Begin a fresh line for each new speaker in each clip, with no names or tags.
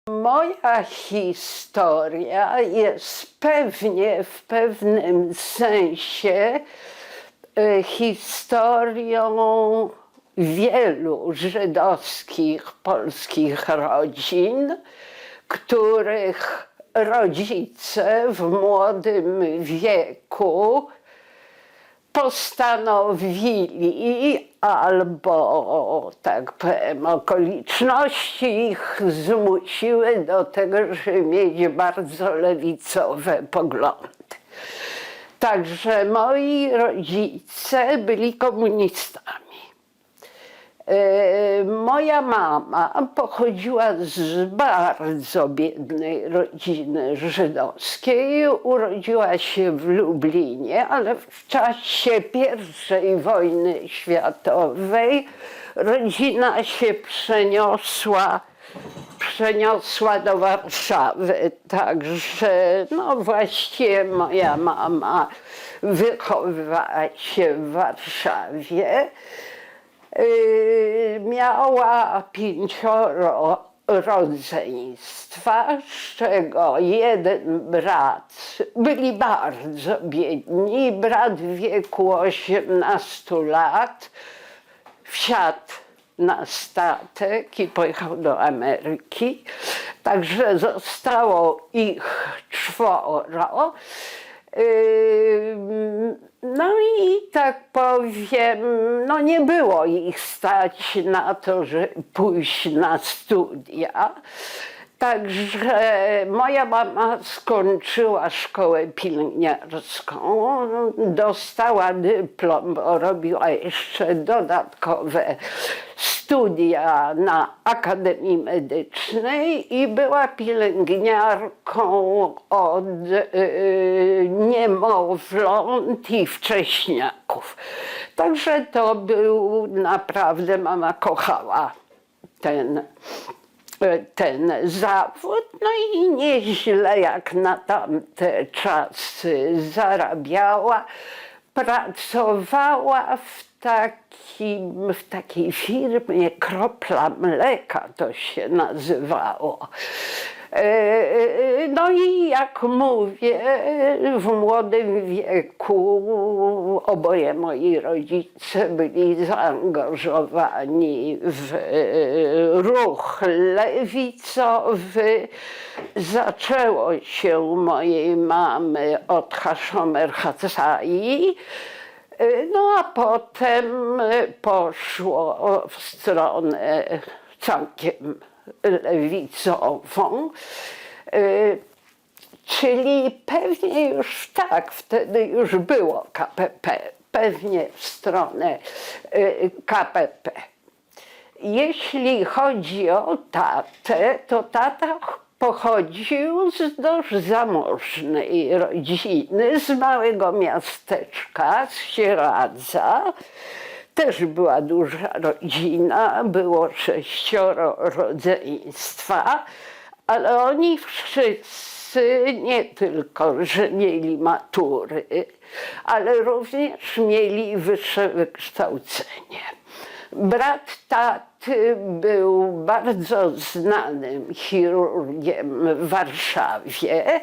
Moja historia jest pewnie w pewnym sensie historią wielu żydowskich polskich rodzin, których rodzice w młodym wieku postanowili, albo tak powiem, okoliczności ich zmusiły do tego, żeby mieć bardzo lewicowe poglądy. Także moi rodzice byli komunistami. Moja mama pochodziła z bardzo biednej rodziny żydowskiej. Urodziła się w Lublinie, ale w czasie I wojny światowej rodzina się przeniosła do Warszawy. Także no właściwie moja mama wychowywała się w Warszawie. Miała 5 rodzeństwa, z czego jeden brat, byli bardzo biedni, brat w wieku 18 lat wsiadł na statek i pojechał do Ameryki, także zostało ich 4. No i tak powiem, no nie było ich stać na to, żeby pójść na studia. Także moja mama skończyła szkołę pielęgniarską, dostała dyplom, bo robiła jeszcze dodatkowe studia na Akademii Medycznej i była pielęgniarką od niemowląt i wcześniaków. Także to był naprawdę, mama kochała ten zawód, no i nieźle jak na tamte czasy zarabiała. Pracowała w takiej firmie Kropla Mleka, to się nazywało. No i jak mówię, w młodym wieku oboje moi rodzice byli zaangażowani w ruch lewicowy. Zaczęło się u mojej mamy od Hashomer Hatzai, no a potem poszło w stronę całkiem lewicową, czyli pewnie już tak, wtedy już było KPP, pewnie w stronę KPP. Jeśli chodzi o tatę, to tata pochodził z dość zamożnej rodziny, z małego miasteczka, z Sieradza. Też była duża rodzina, było 6 rodzeństwa, ale oni wszyscy nie tylko, że mieli matury, ale również mieli wyższe wykształcenie. Brat taty był bardzo znanym chirurgiem w Warszawie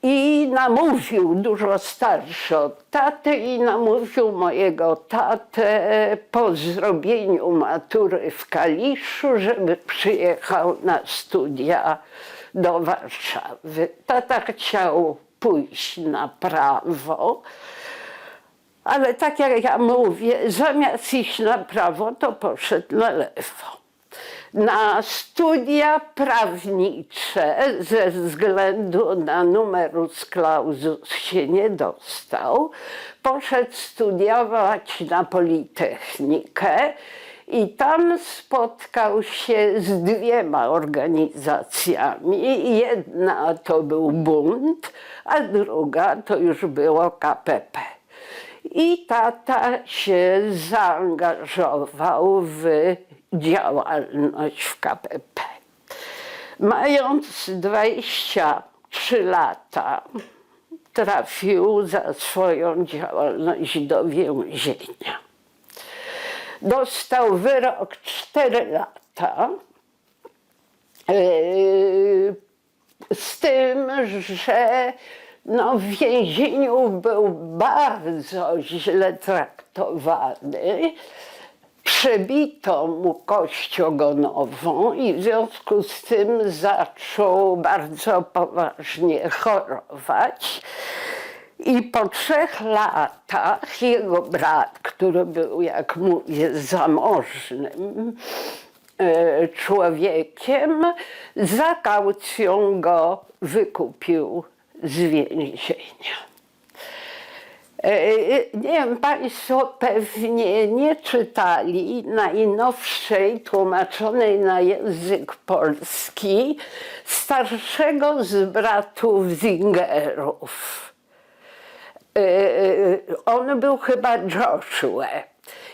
i namówił, dużo starszy od taty, i namówił mojego tatę po zrobieniu matury w Kaliszu, żeby przyjechał na studia do Warszawy. Tata chciał pójść na prawo, ale tak jak ja mówię, zamiast iść na prawo, to poszedł na lewo. Na studia prawnicze ze względu na numerus clausus się nie dostał. Poszedł studiować na Politechnikę i tam spotkał się z 2 organizacjami. Jedna to był Bunt, a druga to już było KPP. I tata się zaangażował w działalność w KPP. Mając 23 lata, trafił za swoją działalność do więzienia. Dostał wyrok 4 lata Z tym, że no, w więzieniu był bardzo źle traktowany. Przebito mu kość ogonową i w związku z tym zaczął bardzo poważnie chorować. I po 3 latach jego brat, który był, jak mówię, zamożnym człowiekiem, za kaucją go wykupił z więzienia. Nie wiem, Państwo pewnie nie czytali najnowszej, tłumaczonej na język polski, starszego z bratów Zingerów. On był chyba Joshua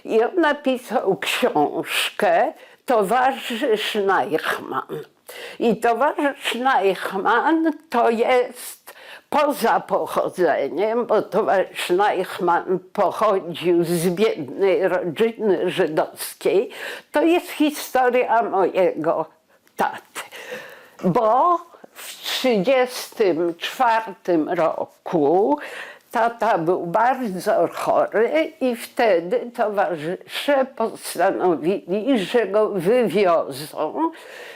i on napisał książkę Towarzysz Neichmann. I towarzysz Neichmann to jest poza pochodzeniem, bo towarzysz Neichmann pochodził z biednej rodziny żydowskiej, to jest historia mojego taty. Bo w 1934 roku tata był bardzo chory i wtedy towarzysze postanowili, że go wywiozą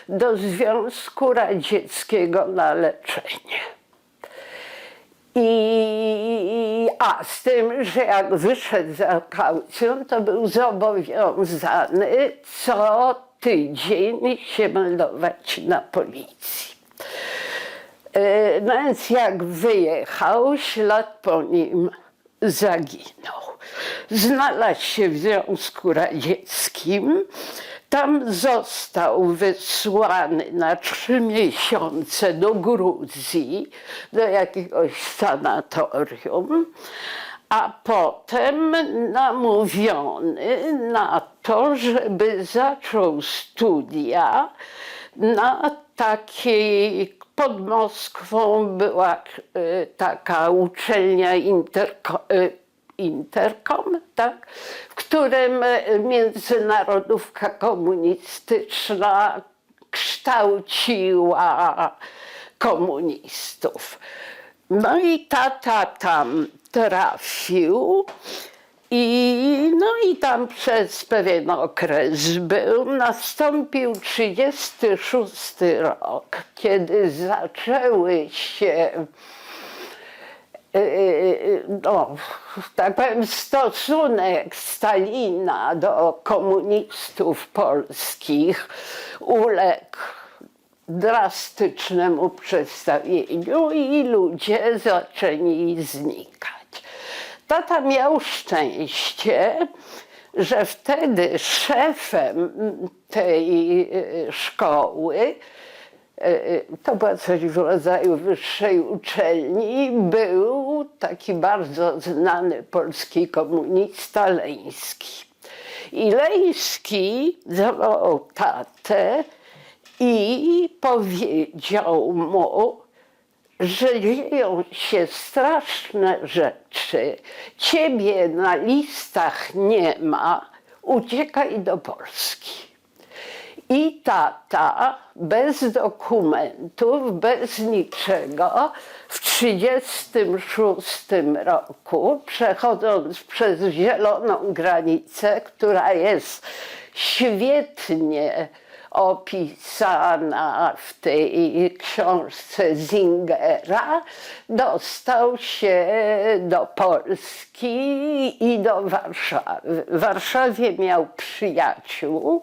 do Związku Radzieckiego na leczenie. Z tym, że jak wyszedł za kaucją, to był zobowiązany co tydzień się meldować na policji. No więc jak wyjechał, ślad po nim zaginął. Znalazł się w Związku Radzieckim. Tam został wysłany na 3 miesiące do Gruzji, do jakiegoś sanatorium, a potem namówiony na to, żeby zaczął studia na takiej, pod Moskwą była taka uczelnia Interkom, tak? W którym międzynarodówka komunistyczna kształciła komunistów. No i tata tam trafił i tam przez pewien okres był. Nastąpił 1936 rok, kiedy zaczęły się tak powiem, stosunek Stalina do komunistów polskich uległ drastycznemu przestawieniu i ludzie zaczęli znikać. Tata miał szczęście, że wtedy szefem tej szkoły, to była coś w rodzaju wyższej uczelni, był taki bardzo znany polski komunista Leński. I Leński zawołał tatę i powiedział mu, że dzieją się straszne rzeczy, ciebie na listach nie ma, uciekaj do Polski. I tata bez dokumentów, bez niczego w 1936 roku, przechodząc przez zieloną granicę, która jest świetnie opisana w tej książce Zingera, dostał się do Polski i do Warszawy. W Warszawie miał przyjaciół,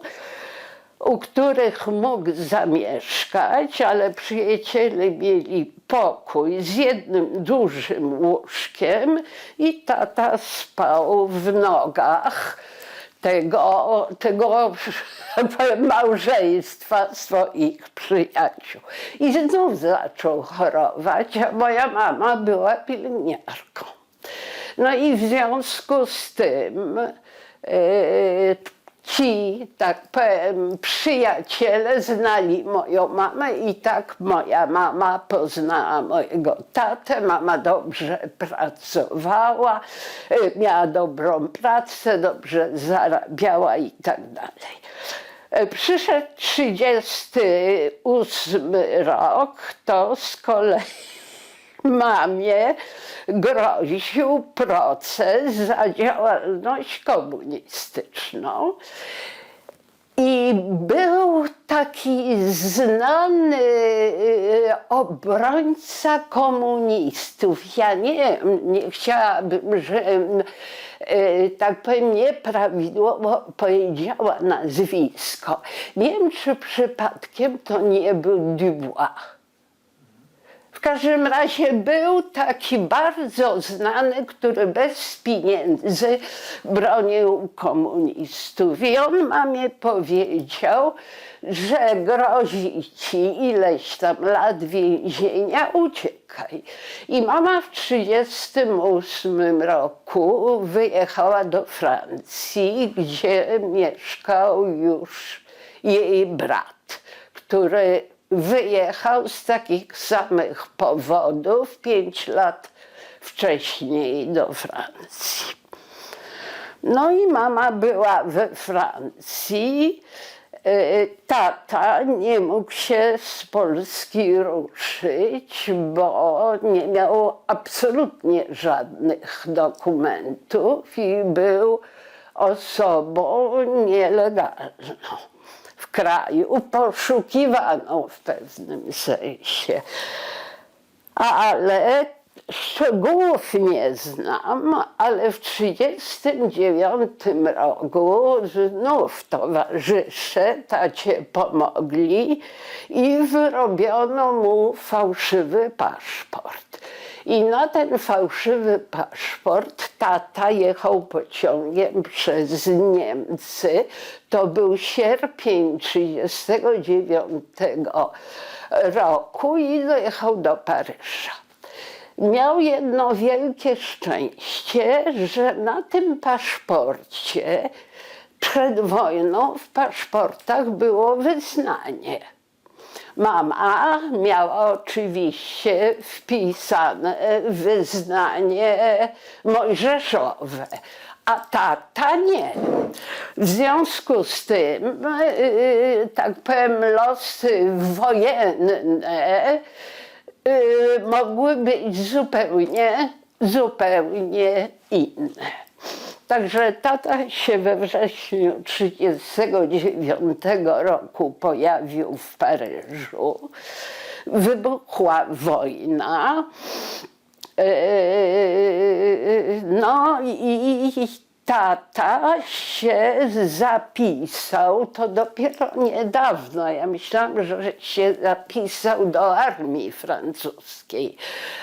u których mógł zamieszkać, ale przyjaciele mieli pokój z jednym dużym łóżkiem i tata spał w nogach tego małżeństwa swoich przyjaciół. I znów zaczął chorować, a moja mama była pielęgniarką. No i w związku z tym ci, tak powiem, przyjaciele znali moją mamę i tak moja mama poznała mojego tatę. Mama dobrze pracowała, miała dobrą pracę, dobrze zarabiała i tak dalej. Przyszedł 38 rok, to z kolei mamie groził proces za działalność komunistyczną. I był taki znany obrońca komunistów. Ja nie chciałabym, żebym, tak powiem, nieprawidłowo powiedziała nazwisko. Nie wiem, czy przypadkiem to nie był Dubois. W każdym razie był taki bardzo znany, który bez pieniędzy bronił komunistów. I on mamie powiedział, że grozi ci ileś tam lat więzienia, uciekaj. I mama w 1938 roku wyjechała do Francji, gdzie mieszkał już jej brat, który wyjechał z takich samych powodów 5 lat wcześniej do Francji. No i mama była we Francji. Tata nie mógł się z Polski ruszyć, bo nie miał absolutnie żadnych dokumentów i był osobą nielegalną. W kraju poszukiwaną w pewnym sensie. Ale szczegółów nie znam, ale w 1939 roku znów towarzysze tacie pomogli i wyrobiono mu fałszywy paszport. I na ten fałszywy paszport tata jechał pociągiem przez Niemcy. To był sierpień 1939 roku i dojechał do Paryża. Miał jedno wielkie szczęście, że na tym paszporcie przed wojną w paszportach było wyznanie. Mama miała oczywiście wpisane wyznanie mojżeszowe, a tata nie. W związku z tym, tak powiem, losy wojenne mogły być zupełnie inne. Także tata się we wrześniu 1939 roku pojawił w Paryżu. Wybuchła wojna. No i tata się zapisał, to dopiero niedawno, ja myślałam, że się zapisał do armii francuskiej,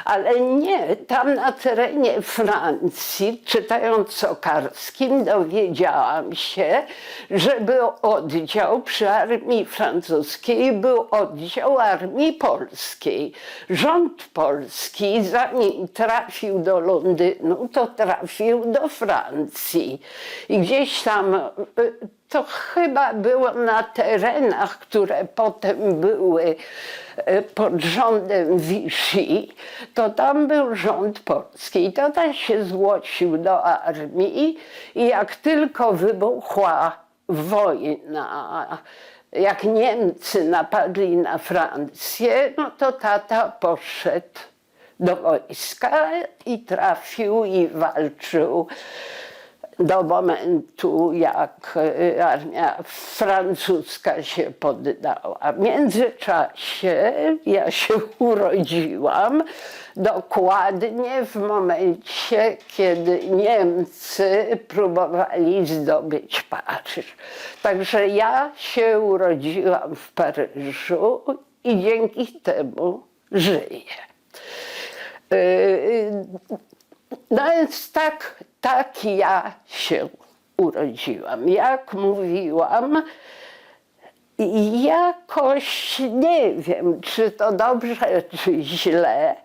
ale nie, tam na terenie Francji, czytając o Karskim, dowiedziałam się, że był oddział przy armii francuskiej, był oddział armii polskiej. Rząd polski, zanim trafił do Londynu, to trafił do Francji. I gdzieś tam, to chyba było na terenach, które potem były pod rządem Vichy, to tam był rząd polski. I tata się zgłosił do armii i jak tylko wybuchła wojna, jak Niemcy napadli na Francję, no to tata poszedł do wojska i trafił i walczył do momentu, jak armia francuska się poddała. W międzyczasie ja się urodziłam dokładnie w momencie, kiedy Niemcy próbowali zdobyć Paryż. Także ja się urodziłam w Paryżu i dzięki temu żyję. No więc tak ja się urodziłam. Jak mówiłam, jakoś nie wiem, czy to dobrze, czy źle,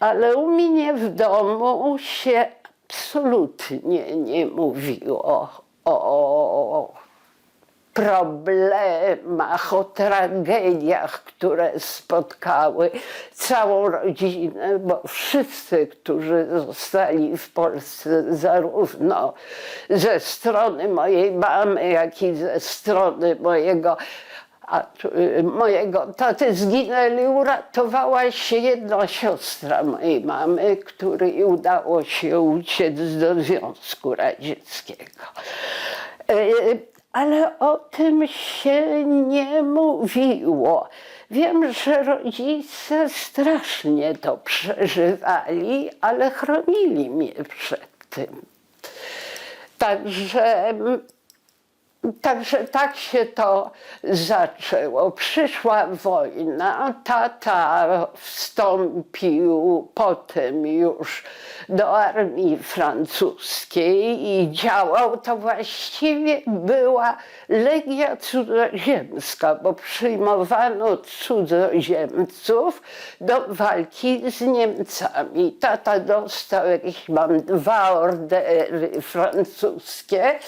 ale u mnie w domu się absolutnie nie mówiło o problemach, o tragediach, które spotkały całą rodzinę, bo wszyscy, którzy zostali w Polsce, zarówno ze strony mojej mamy, jak i ze strony mojego taty zginęli. Uratowała się jedna siostra mojej mamy, której udało się uciec do Związku Radzieckiego. Ale o tym się nie mówiło. Wiem, że rodzice strasznie to przeżywali, ale chronili mnie przed tym. Także tak się to zaczęło. Przyszła wojna, tata wstąpił potem już do armii francuskiej i działał. To właściwie była legia cudzoziemska, bo przyjmowano cudzoziemców do walki z Niemcami. Tata dostał jakieś, 2 ordery francuskie.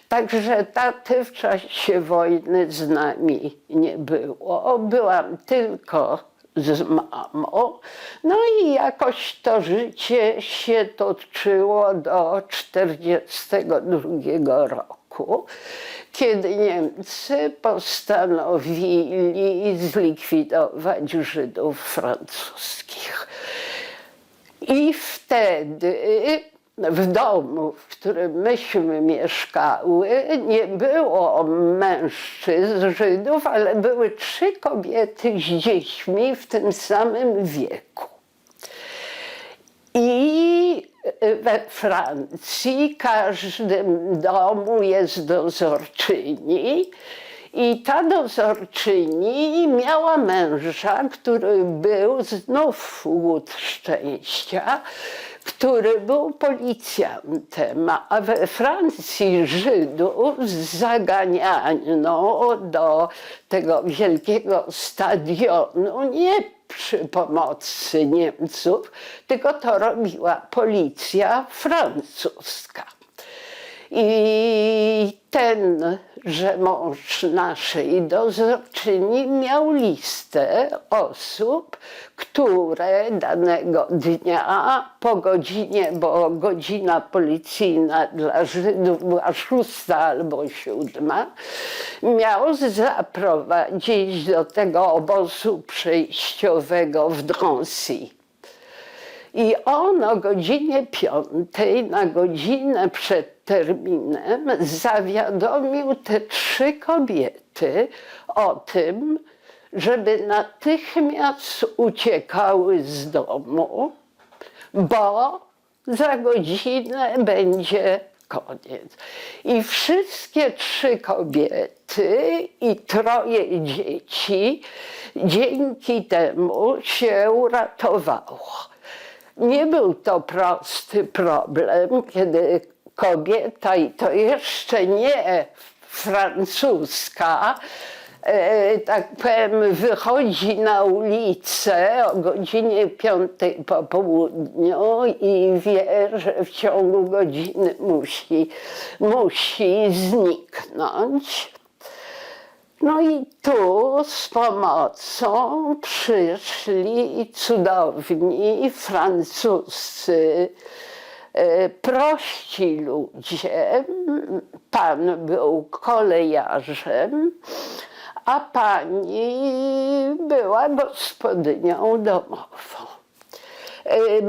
Także taty w czasie wojny z nami nie było. Byłam tylko z mamą. No i jakoś to życie się toczyło do 1942 roku, kiedy Niemcy postanowili zlikwidować Żydów francuskich. I wtedy w domu, w którym myśmy mieszkały, nie było mężczyzn Żydów, ale były 3 kobiety z dziećmi w tym samym wieku. I we Francji w każdym domu jest dozorczyni. I ta dozorczyni miała męża, który był znów łód szczęścia, który był policjantem, a we Francji Żydów zaganiano do tego wielkiego stadionu nie przy pomocy Niemców, tylko to robiła policja francuska. I tenże mąż naszej dozorczyni miał listę osób, które danego dnia po godzinie, bo godzina policyjna dla Żydów była 6 albo 7, miał zaprowadzić do tego obozu przejściowego w Drancy. I on o godzinie 5, na godzinę przed terminem, zawiadomił te 3 kobiety o tym, żeby natychmiast uciekały z domu, bo za godzinę będzie koniec. I wszystkie 3 kobiety i 3 dzieci dzięki temu się uratowało. Nie był to prosty problem, kiedy kobieta, i to jeszcze nie francuska, tak powiem, wychodzi na ulicę o godzinie 5 po południu i wie, że w ciągu godziny musi zniknąć. No i tu z pomocą przyszli cudowni francuscy, prości ludzie. Pan był kolejarzem, a pani była gospodynią domową.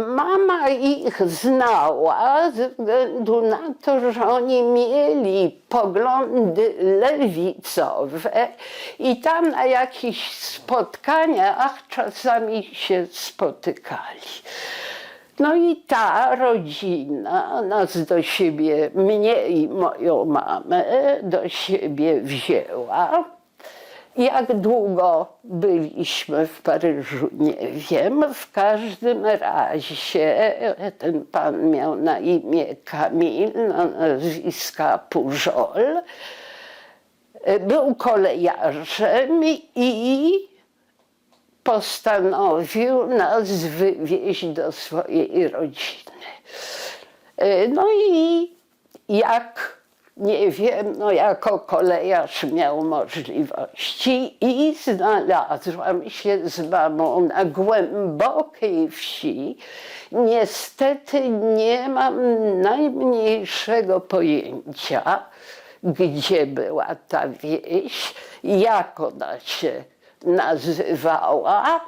Mama ich znała ze względu na to, że oni mieli poglądy lewicowe i tam na jakichś spotkaniach czasami się spotykali. No i ta rodzina nas do siebie, mnie i moją mamę, do siebie wzięła. Jak długo byliśmy w Paryżu, nie wiem. W każdym razie ten pan miał na imię Kamil, na nazwiska Pujol. Był kolejarzem i postanowił nas wywieźć do swojej rodziny. No i jak nie wiem, no jako kolejarz miał możliwości i znalazłam się z mamą na głębokiej wsi. Niestety nie mam najmniejszego pojęcia, gdzie była ta wieś, jak ona się nazywała.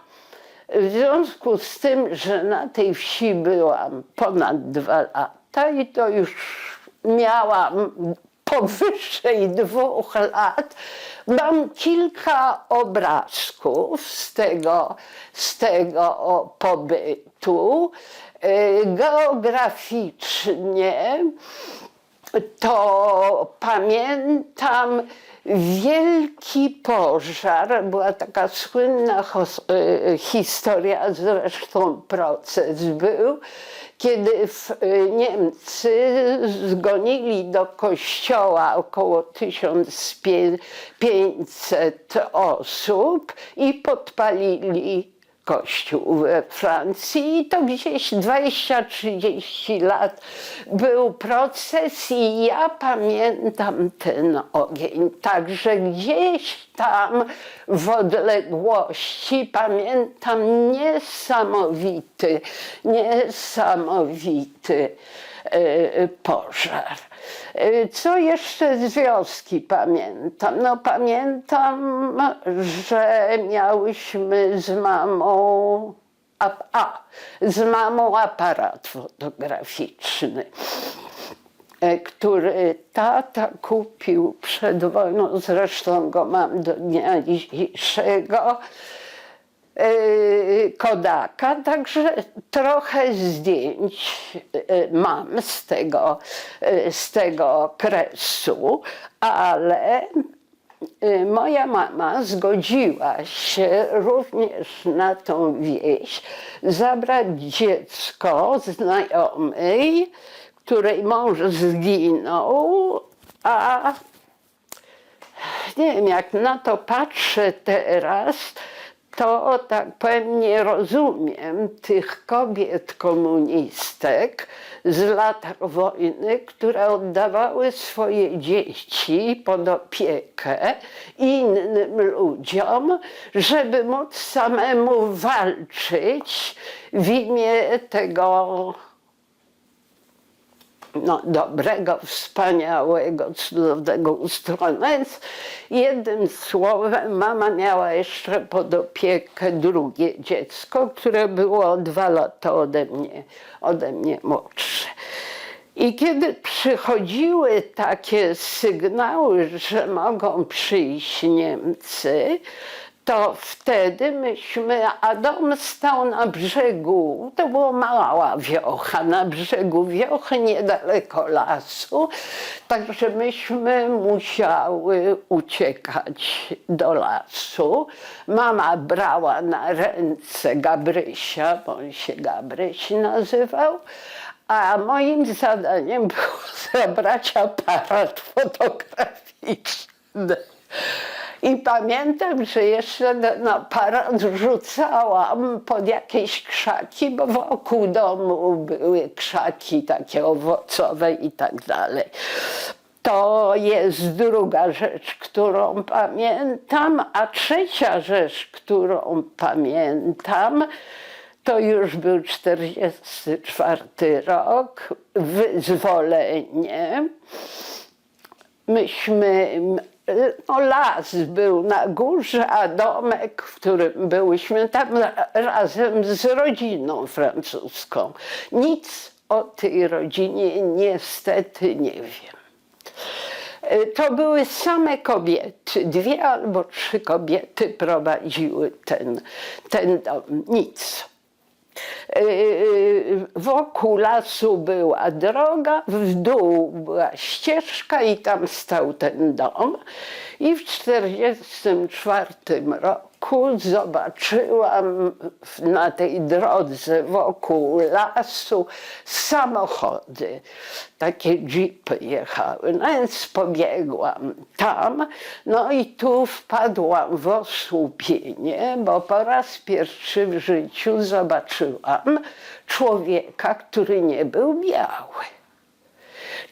W związku z tym, że na tej wsi byłam ponad 2 lata i to już miałam powyżej 2 lat, mam kilka obrazków z tego pobytu. Geograficznie to pamiętam wielki pożar, była taka słynna historia, zresztą proces był, kiedy Niemcy zgonili do kościoła około 1500 osób i podpalili kościół we Francji i to gdzieś 20-30 lat był proces i ja pamiętam ten ogień. Także gdzieś tam w odległości pamiętam niesamowity pożar. Co jeszcze z wioski pamiętam? No pamiętam, że miałyśmy z mamą aparat fotograficzny, który tata kupił przed wojną, zresztą go mam do dnia dzisiejszego, Kodaka, także trochę zdjęć mam z tego okresu, ale moja mama zgodziła się również na tą wieś zabrać dziecko znajomej, której mąż zginął, a nie wiem, jak na to patrzę teraz, to tak powiem, nie rozumiem tych kobiet komunistek z lat wojny, które oddawały swoje dzieci pod opiekę innym ludziom, żeby móc samemu walczyć w imię tego dobrego, wspaniałego, cudownego ustroju. Więc jednym słowem mama miała jeszcze pod opiekę drugie dziecko, które było o 2 lata ode mnie młodsze. I kiedy przychodziły takie sygnały, że mogą przyjść Niemcy, to wtedy a dom stał na brzegu, to była mała wiocha, na brzegu wiochy, niedaleko lasu, także myśmy musiały uciekać do lasu. Mama brała na ręce Gabrysia, bo on się Gabryś nazywał, a moim zadaniem było zabrać aparat fotograficzny. I pamiętam, że jeszcze ten aparat rzucałam pod jakieś krzaki, bo wokół domu były krzaki takie owocowe i tak dalej. To jest druga rzecz, którą pamiętam, a trzecia rzecz, którą pamiętam, to już był 1944 rok, wyzwolenie. Las był na górze, a domek, w którym byłyśmy tam razem z rodziną francuską. Nic o tej rodzinie niestety nie wiem. To były same kobiety, 2 albo 3 kobiety prowadziły ten dom, nic. Wokół lasu była droga, w dół była ścieżka i tam stał ten dom. I w 1944 roku zobaczyłam na tej drodze wokół lasu samochody. Takie jeepy jechały, no więc pobiegłam tam, no i tu wpadłam w osłupienie, bo po raz pierwszy w życiu zobaczyłam człowieka, który nie był biały.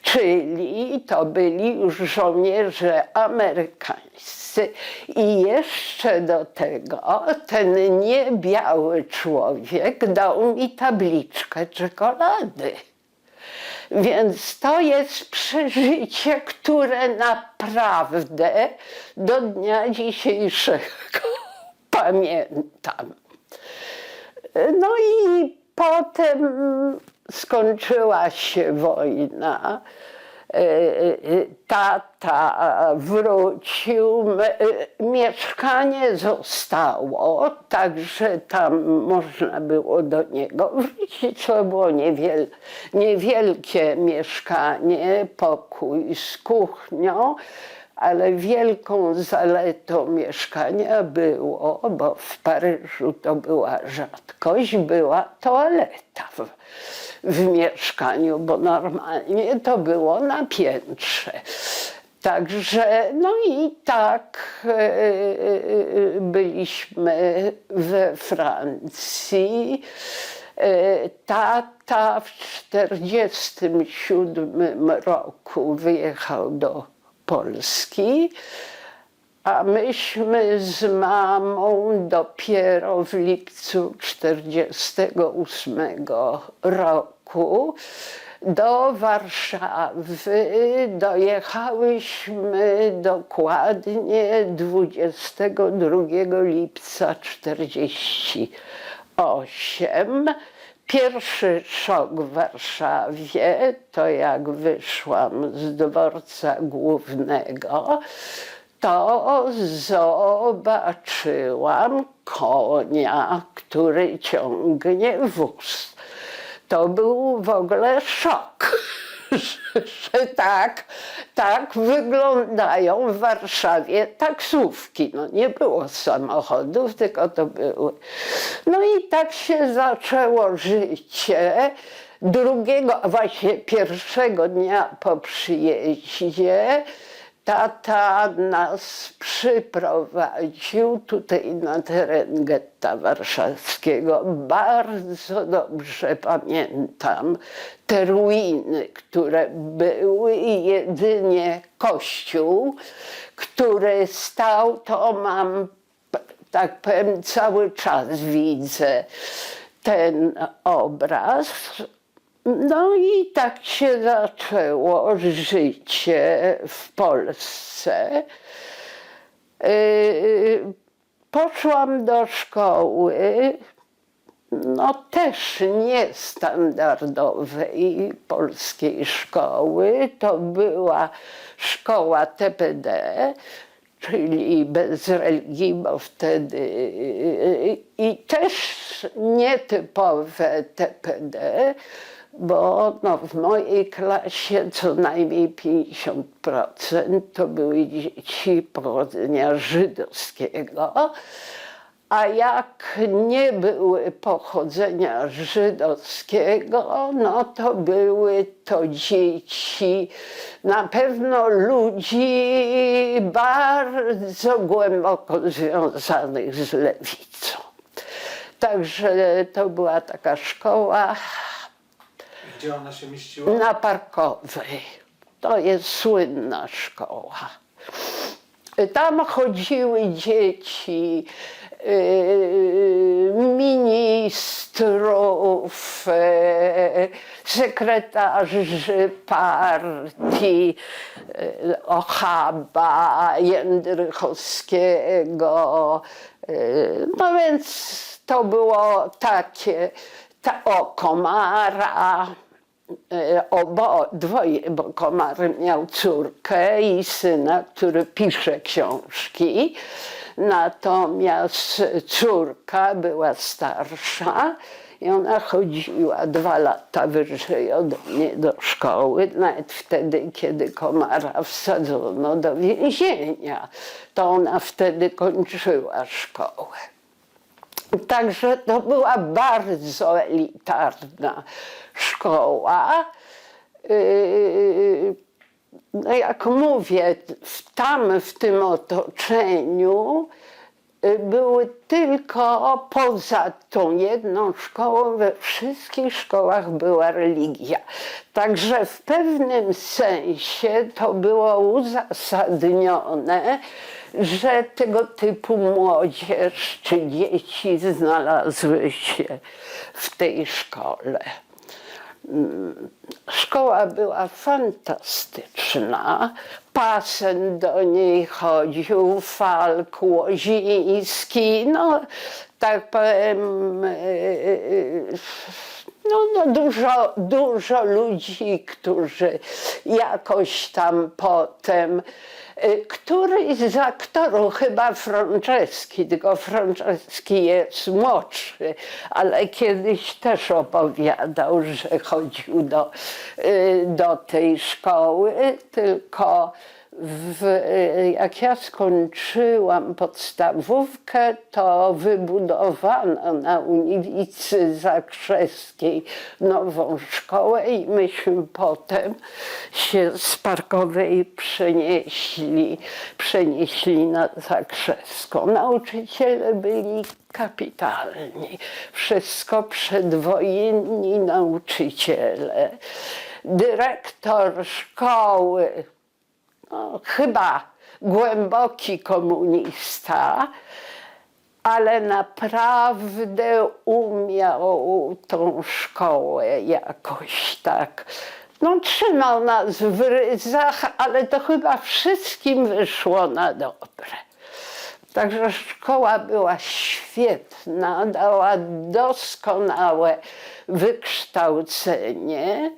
czyli to byli już żołnierze amerykańscy i jeszcze do tego ten niebiały człowiek dał mi tabliczkę czekolady. Więc to jest przeżycie, które naprawdę do dnia dzisiejszego pamiętam. No i potem skończyła się wojna. Tata wrócił, mieszkanie zostało, także tam można było do niego wrócić. To było niewielkie mieszkanie, pokój z kuchnią, ale wielką zaletą mieszkania było, bo w Paryżu to była rzadkość, była toaleta w mieszkaniu, bo normalnie to było na piętrze. Także, no i tak byliśmy we Francji. Tata w 1947 roku wyjechał do Polski, a myśmy z mamą dopiero w lipcu 1948 roku do Warszawy dojechałyśmy dokładnie 22 lipca 1948. Pierwszy szok w Warszawie to jak wyszłam z dworca głównego, to zobaczyłam konia, który ciągnie wóz. To był w ogóle szok, że tak wyglądają w Warszawie taksówki. No nie było samochodów, tylko to były. No i tak się zaczęło życie. Właśnie pierwszego dnia po przyjeździe tata nas przyprowadził tutaj na teren getta warszawskiego. Bardzo dobrze pamiętam te ruiny, które były i jedynie kościół, który stał, to mam, tak powiem, cały czas widzę ten obraz. No i tak się zaczęło życie w Polsce. Poszłam do szkoły, no też niestandardowej polskiej szkoły. To była szkoła TPD, czyli bez religii, bo wtedy i też nietypowe TPD, bo no, w mojej klasie co najmniej 50% to były dzieci pochodzenia żydowskiego, a jak nie były pochodzenia żydowskiego, no to były to dzieci, na pewno ludzi bardzo głęboko związanych z lewicą. Także to była taka szkoła.
Gdzie ona się mieściła?
Na Parkowej. To jest słynna szkoła. Tam chodziły dzieci ministrów, sekretarzy partii, Ochaba, Jędrychowskiego. No więc to było takie, Komara, dwoje, bo Komar miał córkę i syna, który pisze książki. Natomiast córka była starsza i ona chodziła 2 lata wyżej ode mnie do szkoły, nawet wtedy, kiedy Komara wsadzono do więzienia. To ona wtedy kończyła szkołę. Także to była bardzo elitarna szkoła. No jak mówię, tam w tym otoczeniu były tylko poza tą jedną szkołą, we wszystkich szkołach była religia. Także w pewnym sensie to było uzasadnione, że tego typu młodzież czy dzieci znalazły się w tej szkole. Szkoła była fantastyczna. Pasen do niej chodził, Falk, Łoziński, no tak powiem, dużo ludzi, którzy jakoś tam potem, któryś z aktorów, chyba Franceski, tylko Franceski jest młodszy, ale kiedyś też opowiadał, że chodził do tej szkoły, tylko jak ja skończyłam podstawówkę, to wybudowano na ulicy Zakrzeskiej nową szkołę i myśmy potem się z Parkowej przenieśli na Zakrzeską. Nauczyciele byli kapitalni, wszystko przedwojenni nauczyciele. Dyrektor szkoły, no, chyba głęboki komunista, ale naprawdę umiał tą szkołę jakoś tak. No, trzymał nas w ryzach, ale to chyba wszystkim wyszło na dobre. Także szkoła była świetna, dała doskonałe wykształcenie.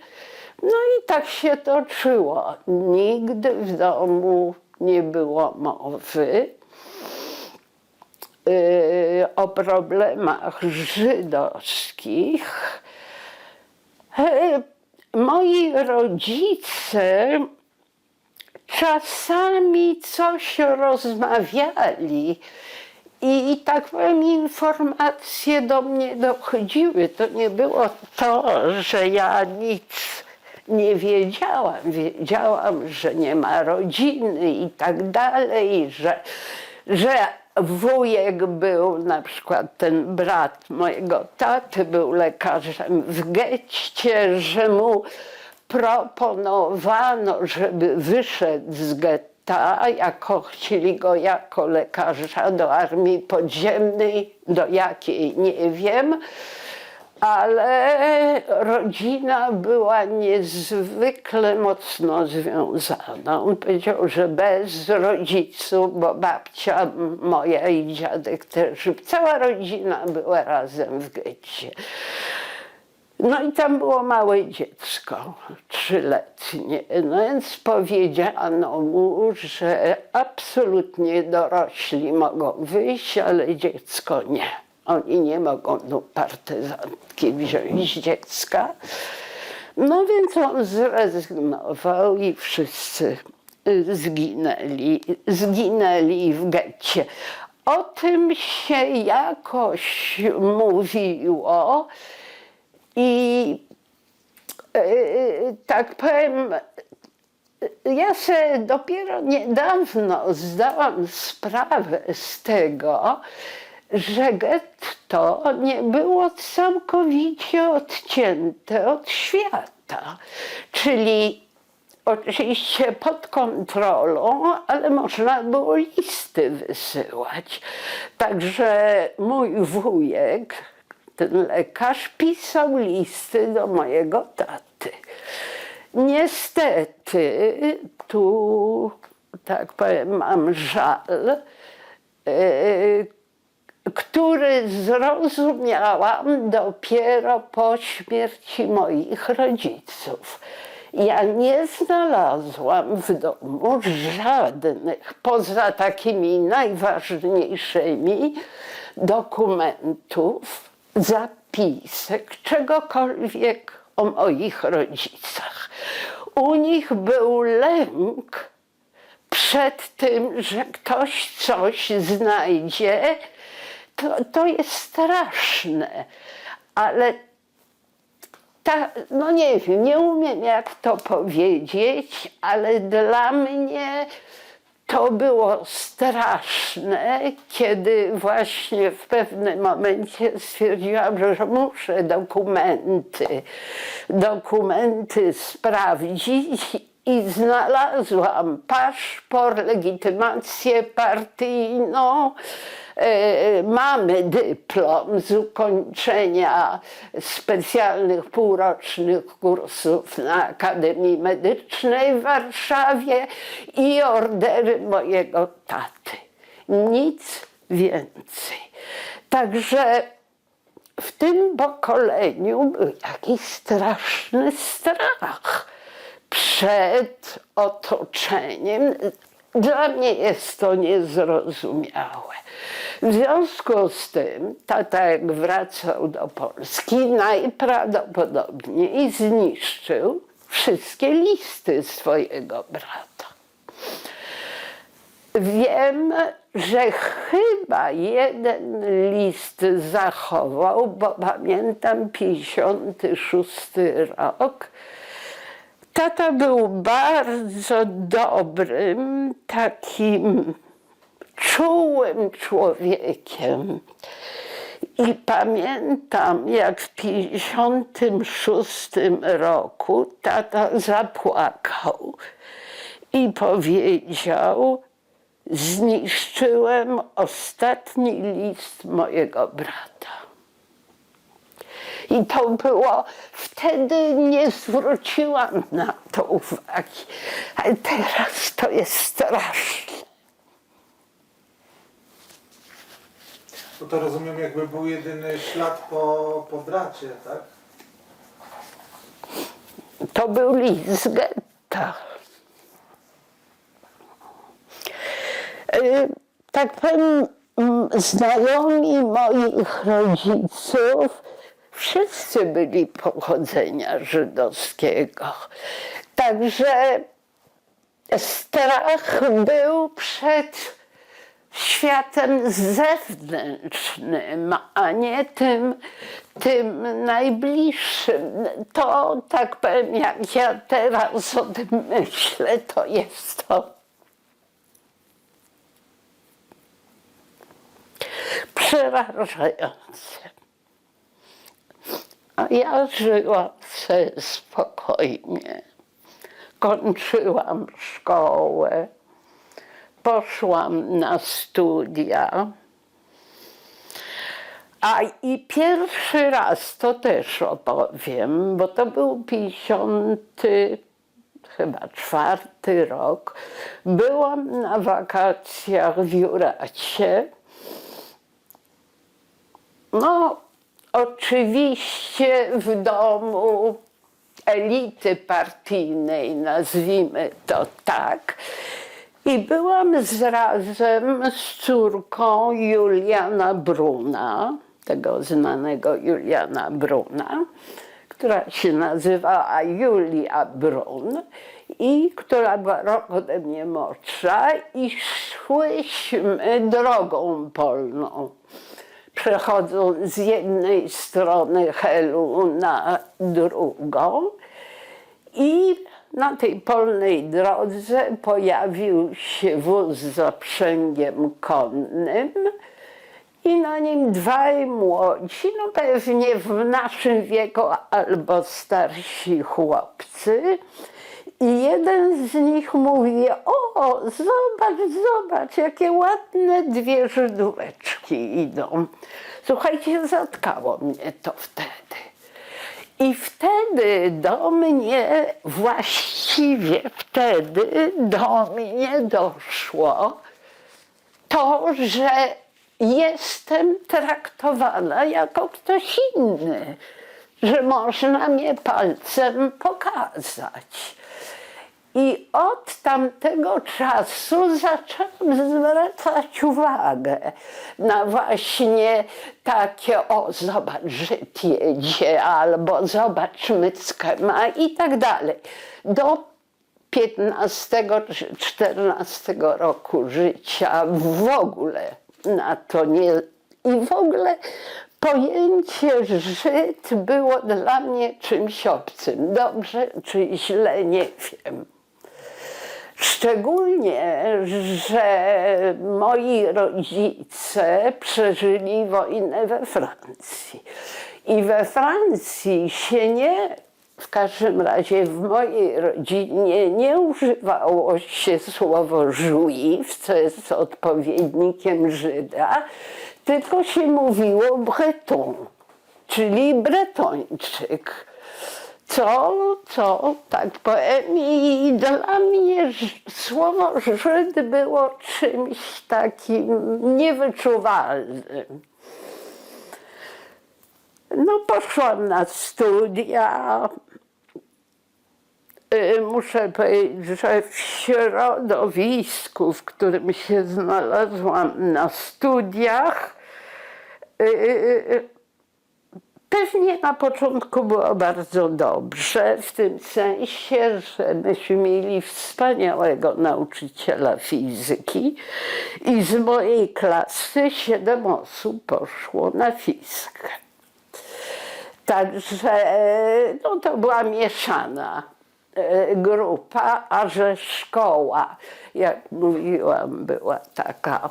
No i tak się toczyło. Nigdy w domu nie było mowy o problemach żydowskich. Moi rodzice czasami coś rozmawiali i tak powiem, informacje do mnie dochodziły. To nie było to, że ja nic nie wiedziałam. Wiedziałam, że nie ma rodziny i tak dalej, że wujek był, na przykład ten brat mojego taty był lekarzem w getcie, że mu proponowano, żeby wyszedł z getta, chcieli go jako lekarza do armii podziemnej, do jakiej nie wiem, ale rodzina była niezwykle mocno związana. On powiedział, że bez rodziców, bo babcia moja i dziadek też, cała rodzina była razem w getcie. No i tam było małe dziecko, 3-letnie, no więc powiedziano mu, że absolutnie dorośli mogą wyjść, ale dziecko nie. Oni nie mogą do partyzantki wziąć dziecka. No więc on zrezygnował i wszyscy zginęli w getcie. O tym się jakoś mówiło i tak powiem, ja sobie dopiero niedawno zdałam sprawę z tego, że getto nie było całkowicie odcięte od świata. Czyli oczywiście pod kontrolą, ale można było listy wysyłać. Także mój wujek, ten lekarz, pisał listy do mojego taty. Niestety, tu tak powiem, mam żal, który zrozumiałam dopiero po śmierci moich rodziców. Ja nie znalazłam w domu żadnych, poza takimi najważniejszymi, dokumentów, zapisek, czegokolwiek o moich rodzicach. U nich był lęk przed tym, że ktoś coś znajdzie. To jest straszne, ale no nie wiem, nie umiem jak to powiedzieć, ale dla mnie to było straszne. straszne, kiedy właśnie w pewnym momencie stwierdziłam, że muszę dokumenty sprawdzić i znalazłam paszport, legitymację partyjną. Mamy dyplom z ukończenia specjalnych półrocznych kursów na Akademii Medycznej w Warszawie i ordery mojego taty. Nic więcej. Także w tym pokoleniu był jakiś straszny strach przed otoczeniem. Dla mnie jest to niezrozumiałe. W związku z tym tata, jak wracał do Polski, najprawdopodobniej zniszczył wszystkie listy swojego brata. Wiem, że chyba jeden list zachował, bo pamiętam 56 rok. Tata był bardzo dobrym, takim czułym człowiekiem. I pamiętam, jak w 56 roku tata zapłakał i powiedział: zniszczyłem ostatni list mojego brata. I to było, wtedy nie zwróciłam na to uwagi, ale teraz to jest straszne.
No to rozumiem, jakby był jedyny ślad po bracie, tak?
To był list z getta. Tak powiem, znajomi moich rodziców wszyscy byli pochodzenia żydowskiego. Także strach był przed światem zewnętrznym, a nie tym najbliższym. To, tak powiem, jak ja teraz o tym myślę, to jest to przerażające. A ja żyłam sobie spokojnie. Kończyłam szkołę, poszłam na studia. A i pierwszy raz, to też opowiem, bo to był 54 rok. Byłam na wakacjach w Juracie. No, oczywiście w domu elity partyjnej, nazwijmy to tak. I byłam razem z córką Juliana Bruna, tego znanego Juliana Bruna, która się nazywała Julia Brun i która była rok ode mnie młodsza, i szłyśmy drogą polną, przechodząc z jednej strony Helu na drugą, i na tej polnej drodze pojawił się wóz z zaprzęgiem konnym i na nim dwaj młodzi, no pewnie w naszym wieku albo starsi chłopcy. I jeden z nich mówi: o, zobacz, jakie ładne dwie Żydóweczki idą. Słuchajcie, zatkało mnie to wtedy. I wtedy do mnie, właściwie wtedy do mnie doszło to, że jestem traktowana jako ktoś inny, że można mnie palcem pokazać. I od tamtego czasu zaczęłam zwracać uwagę na właśnie takie: o, zobacz, Żyd jedzie, albo zobacz, myckę ma i tak dalej. Do 15 czy 14 roku życia w ogóle na to nie... I w ogóle pojęcie Żyd było dla mnie czymś obcym. Dobrze czy źle, nie wiem. Szczególnie, że moi rodzice przeżyli wojnę we Francji. I we Francji się nie, w każdym razie w mojej rodzinie nie używało się słowo juif, co jest odpowiednikiem Żyda, tylko się mówiło breton, czyli bretończyk. Co, tak powiem, i dla mnie słowo Żyd było czymś takim niewyczuwalnym. No, poszłam na studia. Muszę powiedzieć, że w środowisku, w którym się znalazłam na studiach, pewnie na początku było bardzo dobrze, w tym sensie, że myśmy mieli wspaniałego nauczyciela fizyki i z mojej klasy 7 osób poszło na fizykę. Także no, to była mieszana grupa, a że szkoła, jak mówiłam, była taka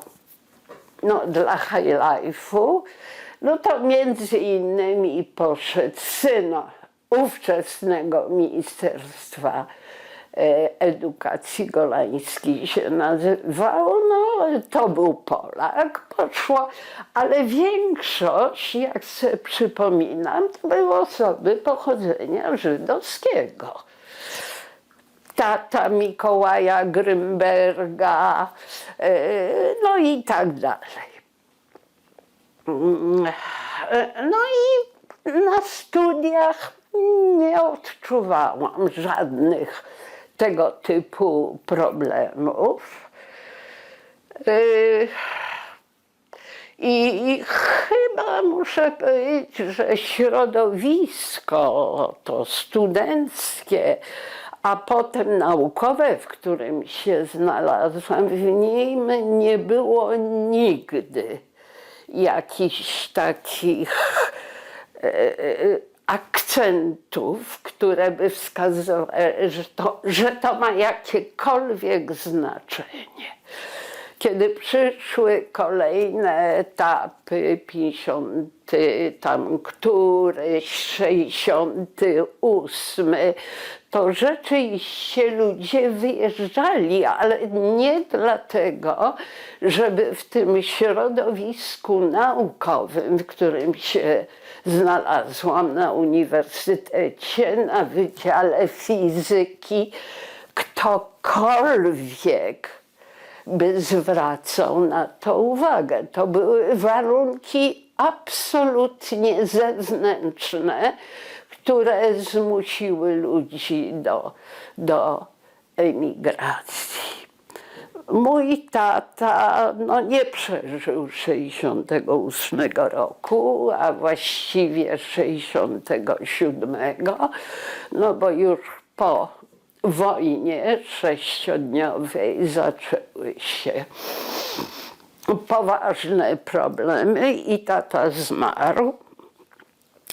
no, dla high life'u, no to między innymi poszedł syn ówczesnego Ministerstwa Edukacji, Golański się nazywał, no to był Polak, poszło, ale większość, jak sobie przypominam, to były osoby pochodzenia żydowskiego. Tata Mikołaja Grymberga, no i tak dalej. No i na studiach nie odczuwałam żadnych tego typu problemów. I chyba muszę powiedzieć, że środowisko to studenckie, a potem naukowe, w którym się znalazłam, w nim nie było nigdy jakichś takich akcentów, które by wskazywały, że to ma jakiekolwiek znaczenie. Kiedy przyszły kolejne etapy, 50, tam któryś, 68, to rzeczywiście ludzie wyjeżdżali, ale nie dlatego, żeby w tym środowisku naukowym, w którym się znalazłam na uniwersytecie, na Wydziale Fizyki, ktokolwiek by zwracał na to uwagę. To były warunki absolutnie zewnętrzne, które zmusiły ludzi do emigracji. Mój tata no, nie przeżył 68 roku, a właściwie 67, no bo już po wojnie 6-dniowej zaczęły się poważne problemy i tata zmarł.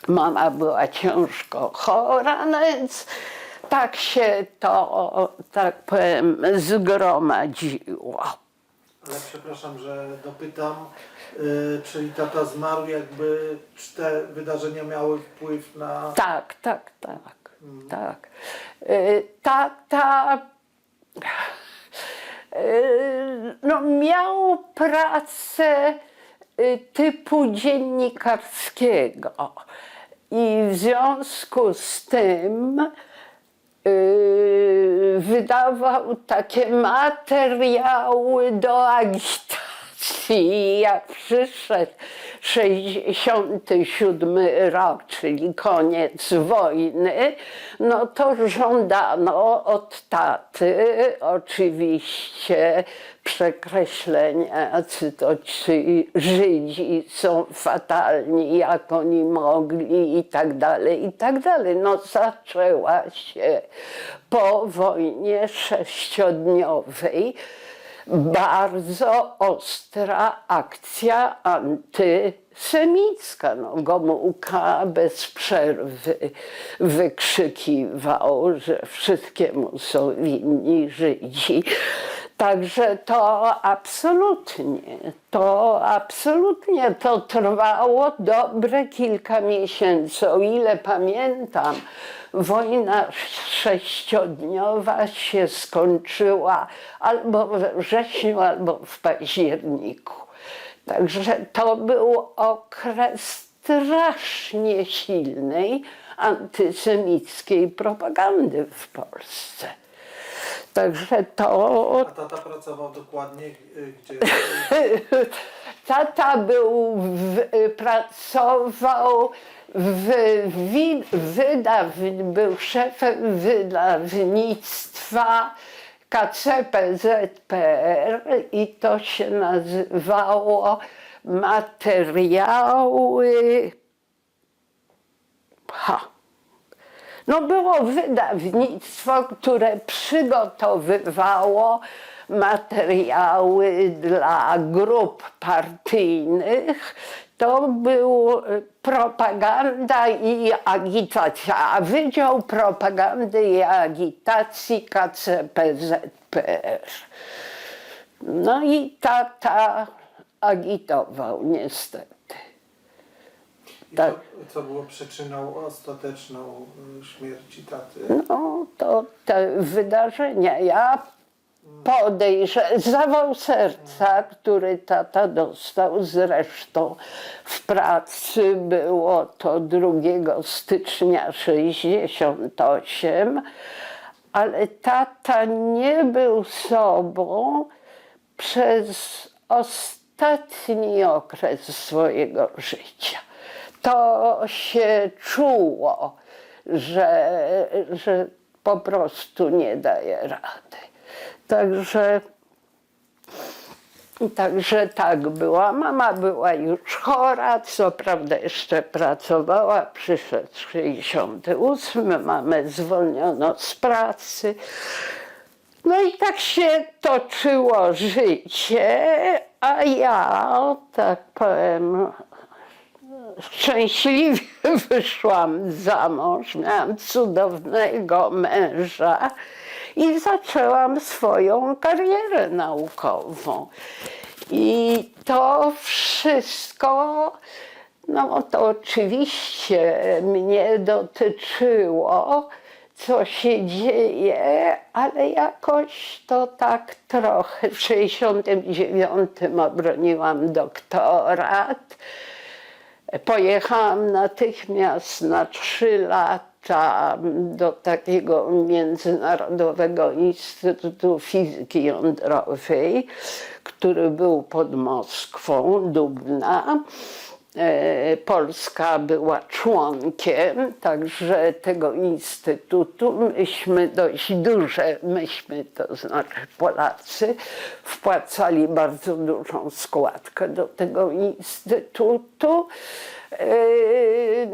Mama była ciężko chora, no więc tak się to, tak powiem, zgromadziło.
Ale przepraszam, że dopytam, czyli tata zmarł, jakby czy te wydarzenia miały wpływ na...
Tak. Tata no, miał pracę typu dziennikarskiego i w związku z tym wydawał takie materiały do agitacji. Jak przyszedł 67 rok, czyli koniec wojny, no to żądano od taty oczywiście przekreślenia, ci Żydzi są fatalni, jak oni mogli i tak dalej, i tak dalej. No zaczęła się po wojnie 6-dniowej bardzo ostra akcja antysemicka. No, Gomułka bez przerwy wykrzykiwał, że wszystkiemu są winni Żydzi. Także to absolutnie to trwało dobre kilka miesięcy. O ile pamiętam, wojna sześciodniowa się skończyła albo we wrześniu, albo w październiku. Także to był okres strasznie silnej antysemickiej propagandy w Polsce. Także to...
A tata pracował dokładnie gdzie?
Tata pracował był szefem wydawnictwa KCPZPR i to się nazywało Materiały... No było wydawnictwo, które przygotowywało materiały dla grup partyjnych. To był propaganda i agitacja, a Wydział Propagandy i Agitacji KCPZPR. No i tata agitował niestety.
I
Tak.
co było przyczyną ostateczną śmierci taty?
No to te wydarzenia. Ja zawał serca, który tata dostał, zresztą w pracy było to 2 stycznia 68, ale tata nie był sobą przez ostatni okres swojego życia. To się czuło, że po prostu nie daje rady. Także tak była. Mama była już chora, co prawda jeszcze pracowała, przyszedł 68, mamę zwolniono z pracy. No i tak się toczyło życie, a ja, tak powiem, szczęśliwie wyszłam za mąż, miałam cudownego męża i zaczęłam swoją karierę naukową. I to wszystko, no to oczywiście mnie dotyczyło, co się dzieje, ale jakoś to tak trochę. W 69 obroniłam doktorat. Pojechałam natychmiast na 3 lata do takiego Międzynarodowego Instytutu Fizyki Jądrowej, który był pod Moskwą, Dubna. Polska była członkiem, także tego instytutu. Myśmy dość duże, to znaczy Polacy, wpłacali bardzo dużą składkę do tego instytutu.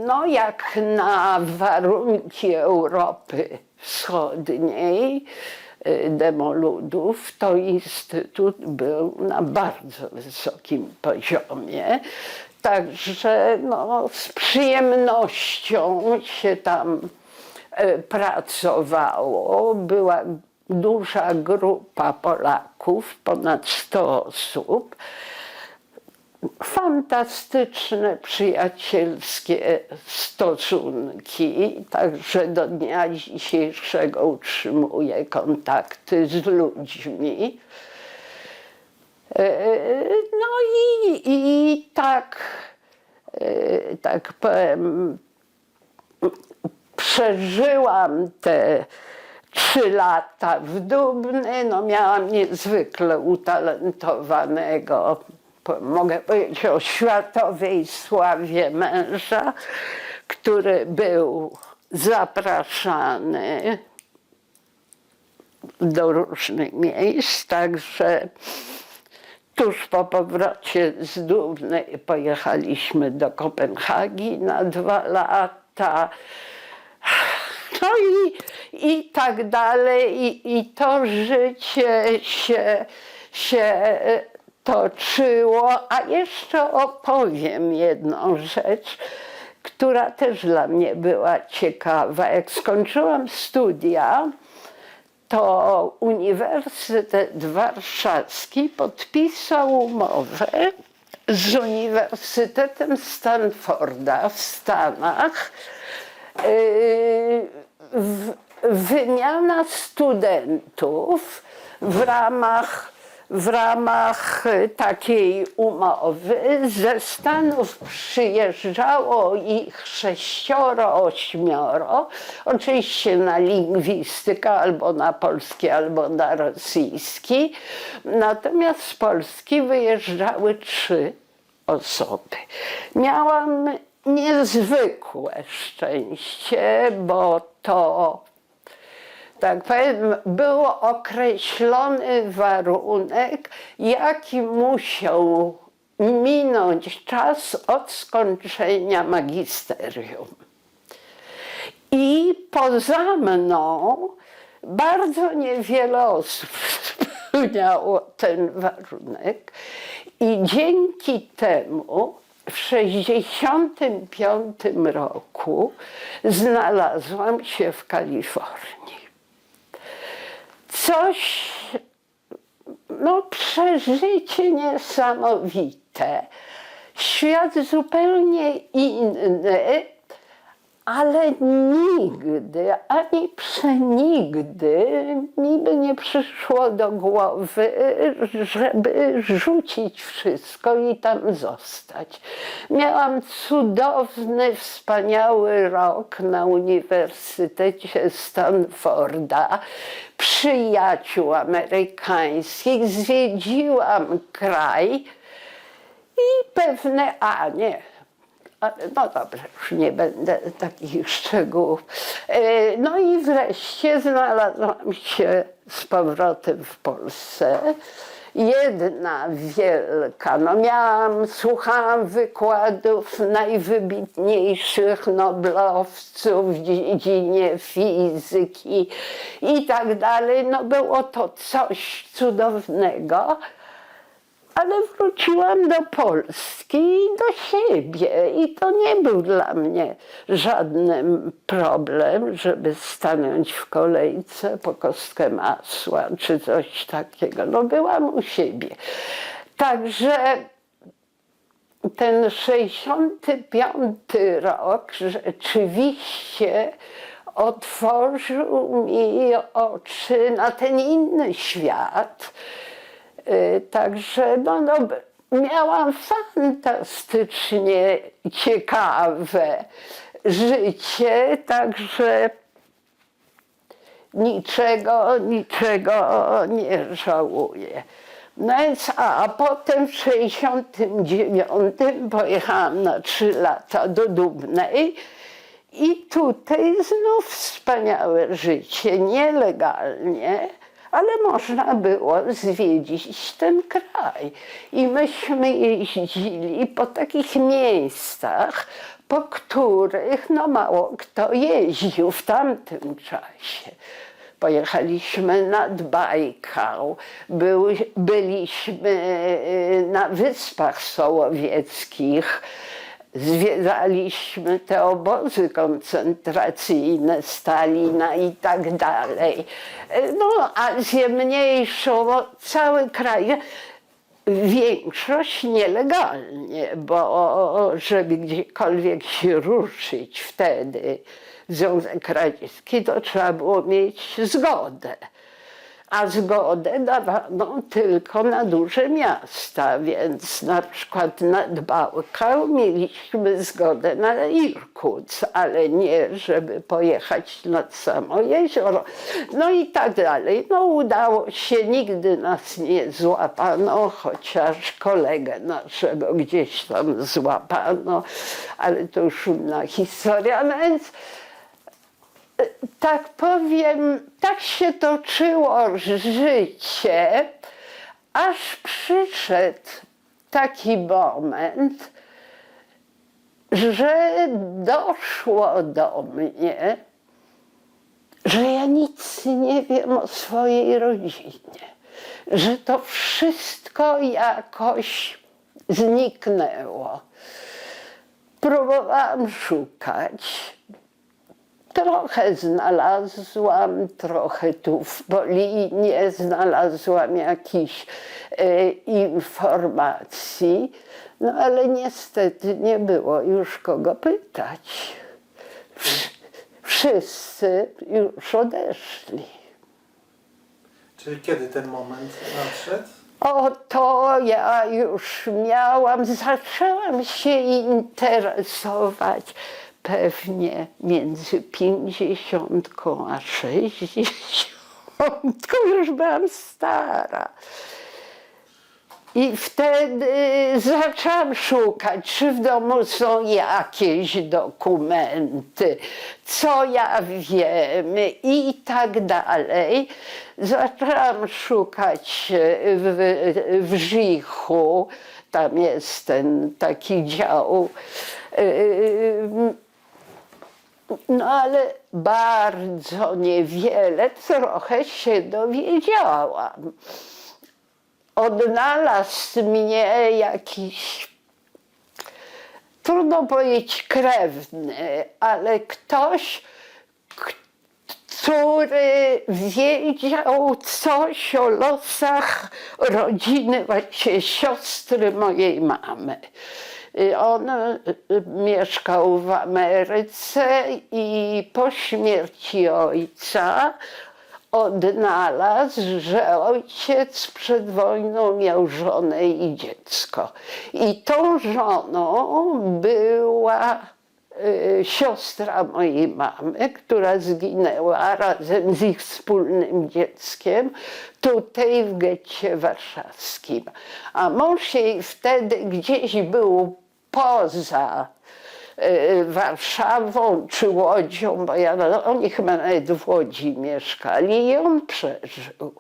No jak na warunki Europy Wschodniej, demoludów, to instytut był na bardzo wysokim poziomie. Także no, z przyjemnością się tam pracowało. Była duża grupa Polaków, ponad 100 osób. Fantastyczne, przyjacielskie stosunki, także do dnia dzisiejszego utrzymuję kontakty z ludźmi. No i tak powiem, przeżyłam te 3 lata w Dubnie. No miałam niezwykle utalentowanego, mogę powiedzieć, o światowej sławie męża, który był zapraszany do różnych miejsc, także tuż po powrocie z Dubny pojechaliśmy do Kopenhagi na 2 lata. No i tak dalej. I to życie się toczyło. A jeszcze opowiem jedną rzecz, która też dla mnie była ciekawa. Jak skończyłam studia, to Uniwersytet Warszawski podpisał umowę z Uniwersytetem Stanforda w Stanach. Wymiana studentów w ramach takiej umowy. Ze Stanów przyjeżdżało ich 6, 8, oczywiście na lingwistykę albo na polski, albo na rosyjski. Natomiast z Polski wyjeżdżały 3 osoby. Miałam niezwykłe szczęście, bo to, tak powiem, był określony warunek, jaki musiał minąć czas od skończenia magisterium. I poza mną bardzo niewiele osób spełniało ten warunek i dzięki temu w 1965 roku znalazłam się w Kalifornii. Coś, no przeżycie niesamowite, świat zupełnie inny, ale nigdy, ani przenigdy mi by nie przyszło do głowy, żeby rzucić wszystko i tam zostać. Miałam cudowny, wspaniały rok na Uniwersytecie Stanforda, przyjaciół amerykańskich, zwiedziłam kraj i pewne, no dobrze, już nie będę takich szczegółów. No i wreszcie znalazłam się z powrotem w Polsce. Jedna wielka, słuchałam wykładów najwybitniejszych noblowców w dziedzinie fizyki i tak dalej. No było to coś cudownego. Ale wróciłam do Polski i do siebie i to nie był dla mnie żaden problem, żeby stanąć w kolejce po kostkę masła czy coś takiego. No byłam u siebie. Także ten 65 rok rzeczywiście otworzył mi oczy na ten inny świat. Także miałam fantastycznie ciekawe życie, także niczego nie żałuję. No więc, a potem w 1969 pojechałam na 3 lata do Dubnej i tutaj znów wspaniałe życie, nielegalnie, ale można było zwiedzić ten kraj. I myśmy jeździli po takich miejscach, po których mało kto jeździł w tamtym czasie. Pojechaliśmy nad Bajkał, byliśmy na Wyspach Sołowieckich, zwiedzaliśmy te obozy koncentracyjne Stalina i tak dalej. No, Azję Mniejszą, cały kraj, większość nielegalnie, bo żeby gdziekolwiek się ruszyć wtedy w Związek Radziecki, to trzeba było mieć zgodę. A zgodę dawano tylko na duże miasta, więc na przykład nad Bałkał mieliśmy zgodę na Irkuc, ale nie, żeby pojechać nad samo jezioro. No i tak dalej. No udało się, nigdy nas nie złapano, chociaż kolegę naszego gdzieś tam złapano, ale to już inna historia. No więc tak powiem, tak się toczyło życie, aż przyszedł taki moment, że doszło do mnie, że ja nic nie wiem o swojej rodzinie. że to wszystko jakoś zniknęło. Próbowałam szukać. Trochę znalazłam, trochę tu w Polinie znalazłam jakichś informacji, no ale niestety nie było już kogo pytać. Wszyscy już odeszli.
Czyli kiedy ten moment nadszedł?
O, to ja już zaczęłam się interesować pewnie między 50 a 60. Już byłam stara. I wtedy zaczęłam szukać, czy w domu są jakieś dokumenty, co ja wiem i tak dalej. Zaczęłam szukać w Żichu, tam jest ten taki dział. No ale bardzo niewiele, trochę się dowiedziałam. Odnalazł mnie jakiś, trudno powiedzieć krewny, ale ktoś, który wiedział coś o losach rodziny, właśnie siostry mojej mamy. On mieszkał w Ameryce i po śmierci ojca odnalazł, że ojciec przed wojną miał żonę i dziecko. I tą żoną była siostra mojej mamy, która zginęła razem z ich wspólnym dzieckiem tutaj w getcie warszawskim. A mąż jej wtedy gdzieś był poza Warszawą czy Łodzią, bo oni chyba nawet w Łodzi mieszkali i on przeżył.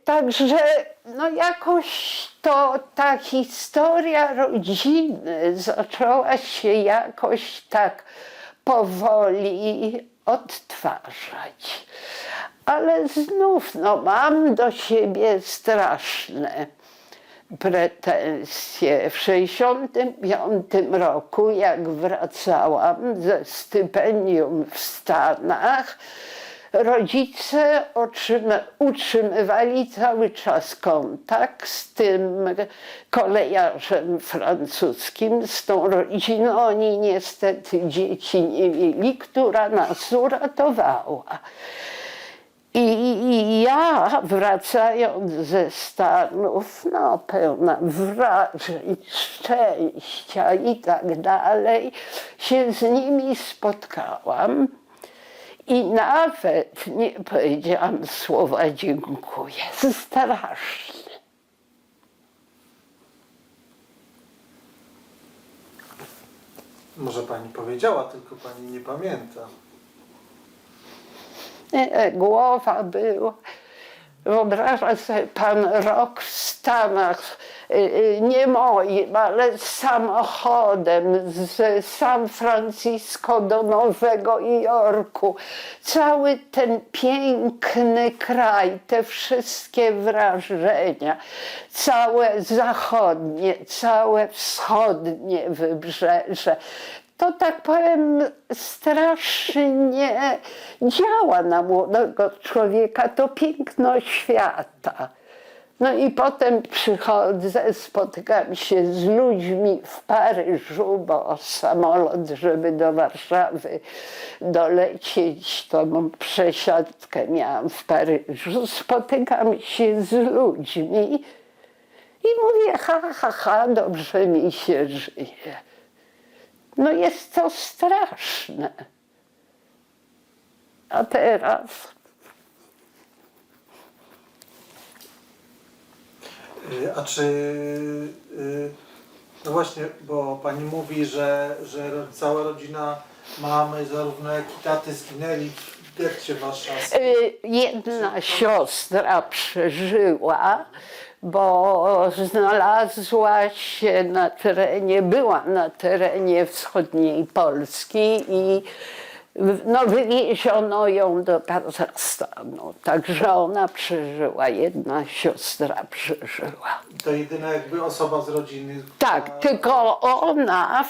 Także no jakoś to ta historia rodziny zaczęła się jakoś tak powoli odtwarzać. Ale znów no, mam do siebie straszne pretensje. W 1965 roku, jak wracałam ze stypendium w Stanach, rodzice utrzymywali cały czas kontakt z tym kolejarzem francuskim, z tą rodziną. Oni niestety dzieci nie mieli, która nas uratowała. I ja, wracając ze Stanów, no, pełna wrażeń, szczęścia i tak dalej, się z nimi spotkałam i nawet nie powiedziałam słowa dziękuję. Straszne.
Może pani powiedziała, tylko pani nie pamięta.
Głowa była. Wyobraża sobie pan rok w Stanach, nie moim, ale samochodem z San Francisco do Nowego Jorku. Cały ten piękny kraj, te wszystkie wrażenia, całe zachodnie, całe wschodnie wybrzeże. To tak powiem strasznie działa na młodego człowieka, to piękno świata. No i potem przychodzę, spotykam się z ludźmi w Paryżu, bo samolot, żeby do Warszawy dolecieć, to przesiadkę miałam w Paryżu. Spotykam się z ludźmi i mówię, ha, dobrze mi się żyje. No jest to straszne. A teraz...
A czy, no właśnie, bo pani mówi, że cała rodzina mamy, zarówno jak i taty zginęli w getcie warszawskim.
Jedna siostra przeżyła, bo znalazła się na terenie, była na terenie wschodniej Polski i No, wywieziono ją do Kazachstanu, także ona przeżyła, jedna siostra przeżyła.
To jedyna jakby osoba z rodziny.
Tak, tylko ona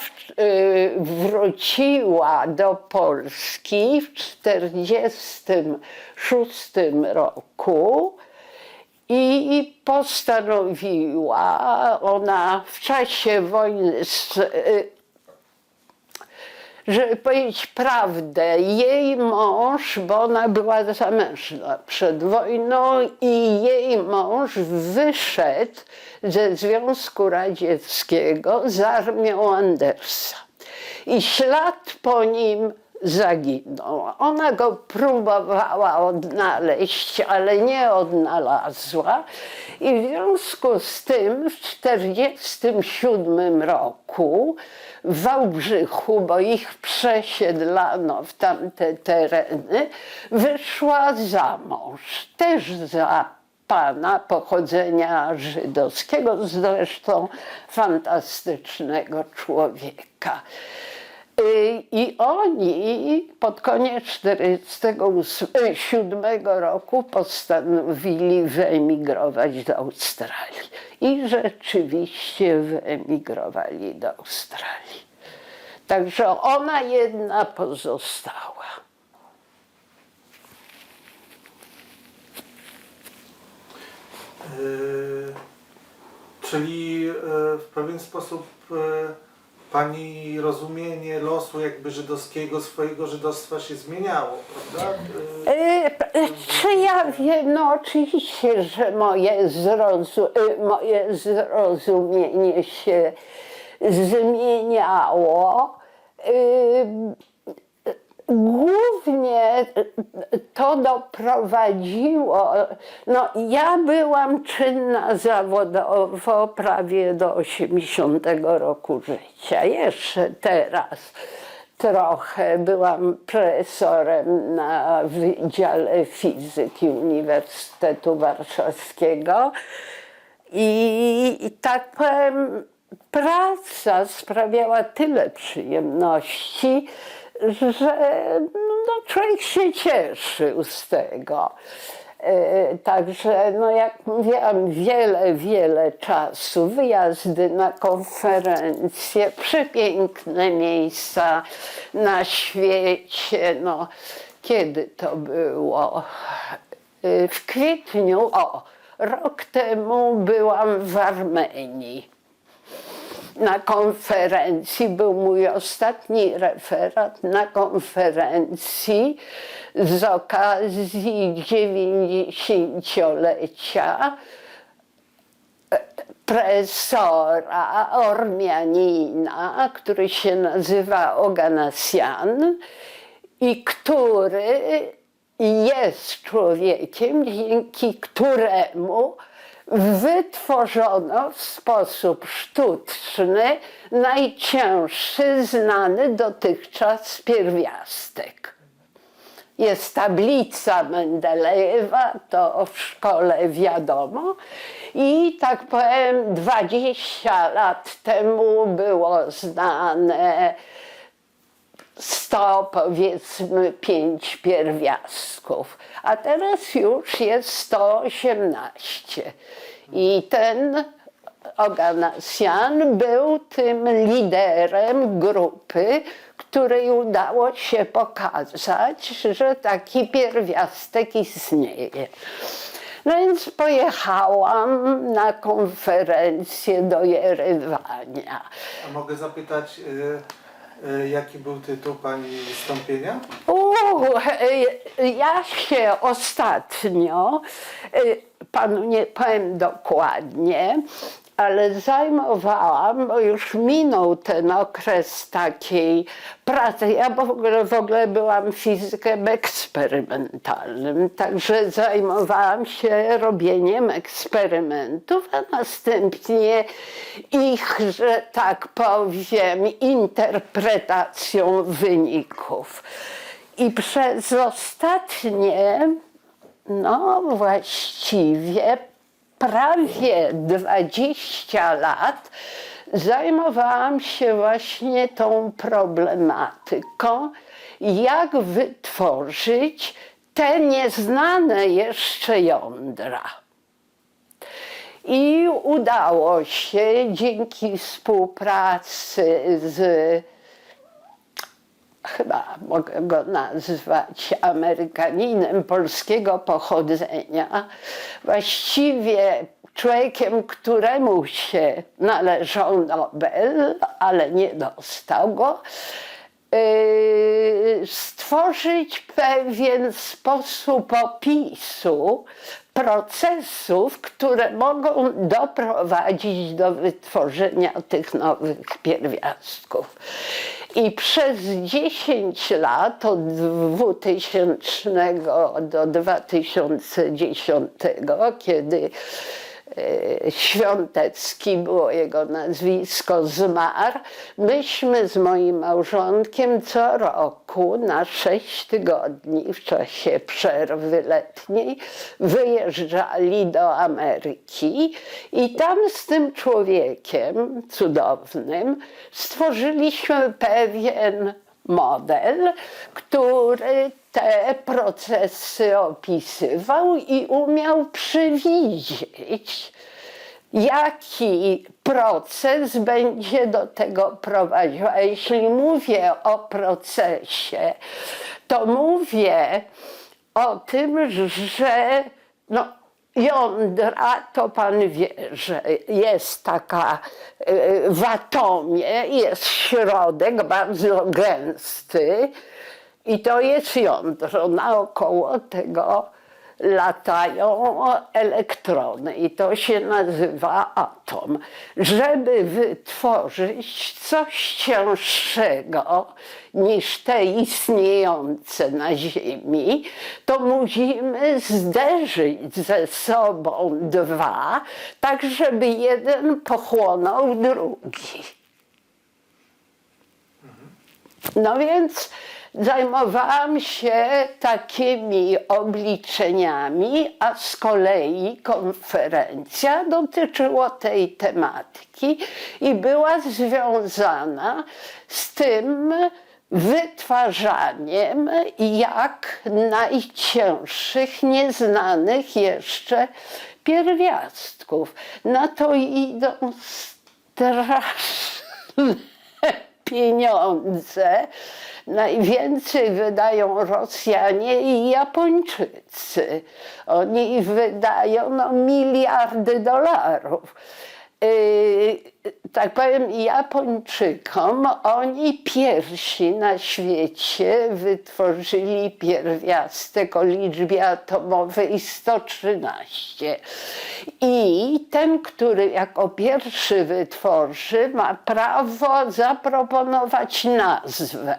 wróciła do Polski w 1946 roku i postanowiła ona w czasie wojny, żeby powiedzieć prawdę, jej mąż, bo ona była zamężna przed wojną i jej mąż wyszedł ze Związku Radzieckiego z armią Andersa. I ślad po nim zaginął. Ona go próbowała odnaleźć, ale nie odnalazła. I w związku z tym w 1947 roku w Wałbrzychu, bo ich przesiedlano w tamte tereny, wyszła za mąż, też za pana pochodzenia żydowskiego, zresztą fantastycznego człowieka. I oni pod koniec 1947 roku postanowili wyemigrować do Australii. I rzeczywiście wyemigrowali do Australii. Także ona jedna pozostała.
Czyli w pewien sposób pani rozumienie losu jakby żydowskiego, swojego żydostwa się zmieniało, prawda?
Czy ja wiem? No oczywiście, że moje zrozumienie się zmieniało. Głównie to doprowadziło, no ja byłam czynna zawodowo prawie do 80 roku życia, jeszcze teraz trochę byłam profesorem na Wydziale Fizyki Uniwersytetu Warszawskiego i tak powiem, praca sprawiała tyle przyjemności, że no, człowiek się cieszył z tego. Także, no jak mówiłam, wiele czasu, wyjazdy na konferencje, przepiękne miejsca na świecie. No, kiedy to było? W kwietniu, rok temu byłam w Armenii. Na konferencji, był mój ostatni referat na konferencji z okazji 90-lecia profesora Ormianina, który się nazywa Oganessian i który jest człowiekiem, dzięki któremu wytworzono w sposób sztuczny najcięższy znany dotychczas pierwiastek. Jest tablica Mendelejewa, to w szkole wiadomo. I tak powiem, 20 lat temu było znane 100, powiedzmy 5 pierwiastków, a teraz już jest 118. I ten Oganessian był tym liderem grupy, której udało się pokazać, że taki pierwiastek istnieje. No więc pojechałam na konferencję do Jerewania.
A mogę zapytać, jaki był tytuł pani wystąpienia?
Ja się ostatnio, panu nie powiem dokładnie, ale zajmowałam, bo już minął ten okres takiej pracy. Ja w ogóle byłam fizykiem eksperymentalnym, także zajmowałam się robieniem eksperymentów, a następnie ich, że tak powiem, interpretacją wyników. I przez ostatnie, no właściwie prawie 20 lat zajmowałam się właśnie tą problematyką, jak wytworzyć te nieznane jeszcze jądra. I udało się dzięki współpracy z, chyba mogę go nazwać Amerykaninem polskiego pochodzenia, właściwie człowiekiem, któremu się należał Nobel, ale nie dostał go, stworzyć pewien sposób opisu procesów, które mogą doprowadzić do wytworzenia tych nowych pierwiastków. I przez 10 lat, od 2000 do 2010, kiedy Świątecki było jego nazwisko, zmarł, myśmy z moim małżonkiem co roku na 6 tygodni w czasie przerwy letniej wyjeżdżali do Ameryki i tam z tym człowiekiem cudownym stworzyliśmy pewien model, który te procesy opisywał i umiał przewidzieć, jaki proces będzie do tego prowadził. A jeśli mówię o procesie, to mówię o tym, że jądra, to pan wie, że jest taka w atomie, jest środek bardzo gęsty i to jest jądro. Naokoło tego latają elektrony i to się nazywa atom. Żeby wytworzyć coś cięższego niż te istniejące na Ziemi, to musimy zderzyć ze sobą dwa, tak żeby jeden pochłonął drugi. No więc zajmowałam się takimi obliczeniami, a z kolei konferencja dotyczyła tej tematyki i była związana z tym wytwarzaniem jak najcięższych, nieznanych jeszcze pierwiastków. Na to idą straszne pieniądze. Najwięcej wydają Rosjanie i Japończycy. Oni wydają miliardy dolarów. Tak powiem, Japończykom, oni pierwsi na świecie wytworzyli pierwiastek o liczbie atomowej 113. I ten, który jako pierwszy wytworzy, ma prawo zaproponować nazwę.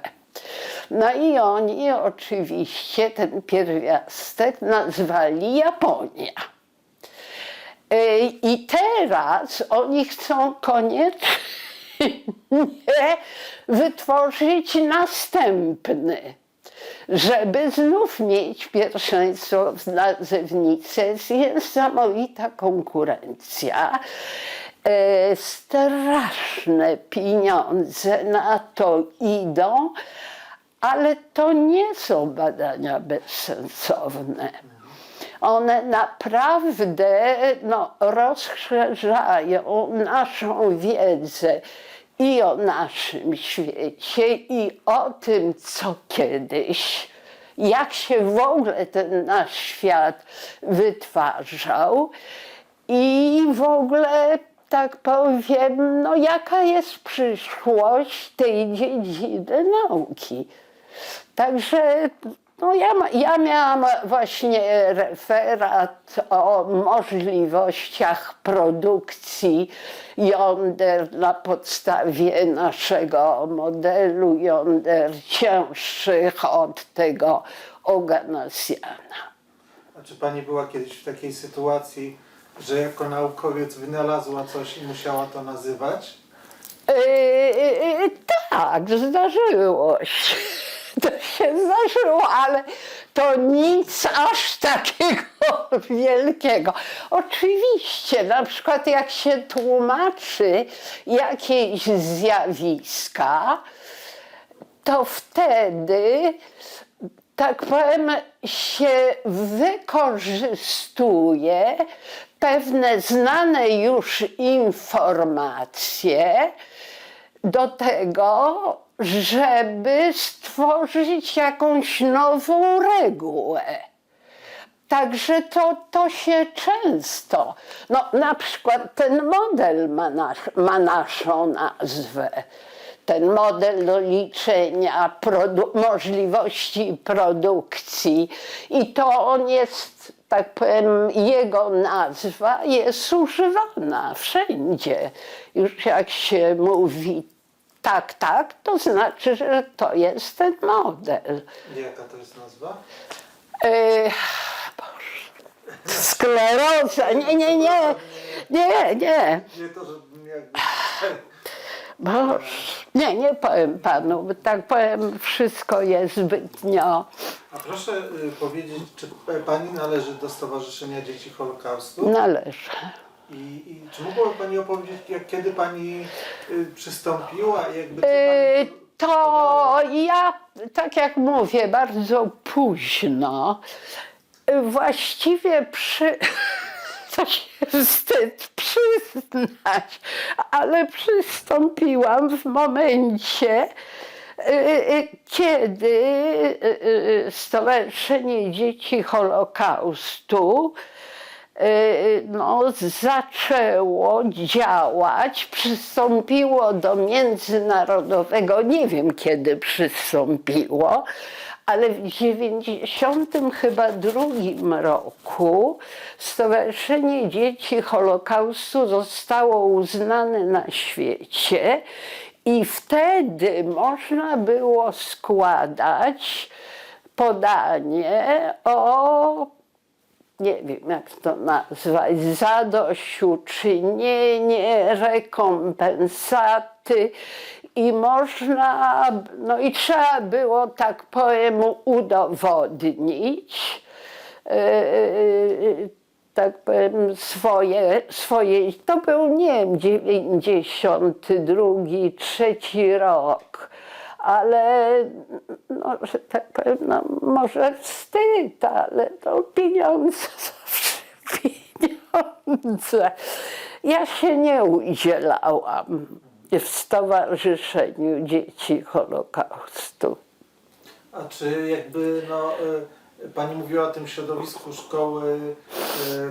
No i oni oczywiście ten pierwiastek nazwali Japonia. I teraz oni chcą koniecznie wytworzyć następny, żeby znów mieć pierwszeństwo w nazewnicy. Jest niesamowita konkurencja. Straszne pieniądze na to idą, ale to nie są badania bezsensowne. One naprawdę rozszerzają naszą wiedzę i o naszym świecie, i o tym, co kiedyś, jak się w ogóle ten nasz świat wytwarzał i w ogóle, tak powiem, jaka jest przyszłość tej dziedziny nauki. Także ja miałam właśnie referat o możliwościach produkcji jąder na podstawie naszego modelu jąder cięższych od tego Oganessiana.
A czy pani była kiedyś w takiej sytuacji, że jako naukowiec wynalazła coś i musiała to nazywać?
Tak, zdarzyło się. To się zdarzyło, ale to nic aż takiego wielkiego. Oczywiście, na przykład jak się tłumaczy jakieś zjawiska, to wtedy, tak powiem, się wykorzystuje pewne znane już informacje do tego, żeby stworzyć jakąś nową regułę. Także to się często, no na przykład ten model ma naszą nazwę. Ten model do liczenia możliwości produkcji i to on jest, tak powiem, jego nazwa jest używana wszędzie. Już jak się mówi tak, to znaczy, że to jest ten model.
Jaka to jest nazwa?
Skleroza, nie.
Nie to, żebym jakby...
Boże, nie powiem panu, bo tak powiem, wszystko jest zbytnio.
A proszę powiedzieć, czy pani należy do Stowarzyszenia Dzieci Holokaustu?
Należy.
I czy mogłaby pani opowiedzieć, kiedy pani przystąpiła? Jakby, co pani...
To ja, tak jak mówię, bardzo późno, właściwie to się wstyd przyznać, ale przystąpiłam w momencie, kiedy Stowarzyszenie Dzieci Holokaustu zaczęło działać, przystąpiło do międzynarodowego, nie wiem kiedy przystąpiło, ale w 1992 roku Stowarzyszenie Dzieci Holokaustu zostało uznane na świecie i wtedy można było składać podanie o, nie wiem jak to nazwać, zadośćuczynienie, rekompensaty i można, no i trzeba było, tak powiem, udowodnić, tak powiem, swoje, to był, nie wiem, 92, 3 rok, ale, no, że tak powiem, no, może wstyd, ale to pieniądze zawsze pieniądze. Ja się nie udzielałam w Stowarzyszeniu Dzieci Holokaustu.
A czy jakby, no, pani mówiła o tym środowisku szkoły,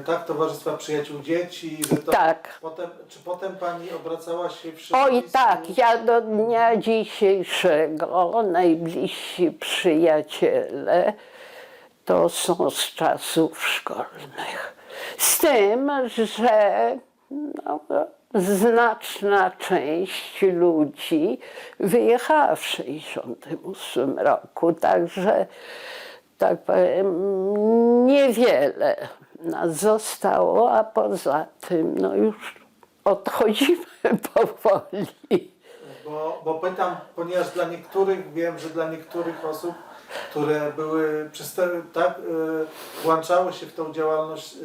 tak, Towarzystwa Przyjaciół Dzieci, że to
Tak.
Czy potem pani obracała się w środowisku?
Oj tak, ja do dnia dzisiejszego najbliżsi przyjaciele to są z czasów szkolnych. Z tym, że no, znaczna część ludzi wyjechała w 1968 roku, także tak powiem, niewiele nas zostało, a poza tym no już odchodzimy powoli.
Bo pytam, ponieważ dla niektórych, wiem, że dla niektórych osób, które były, włączały się w tą działalność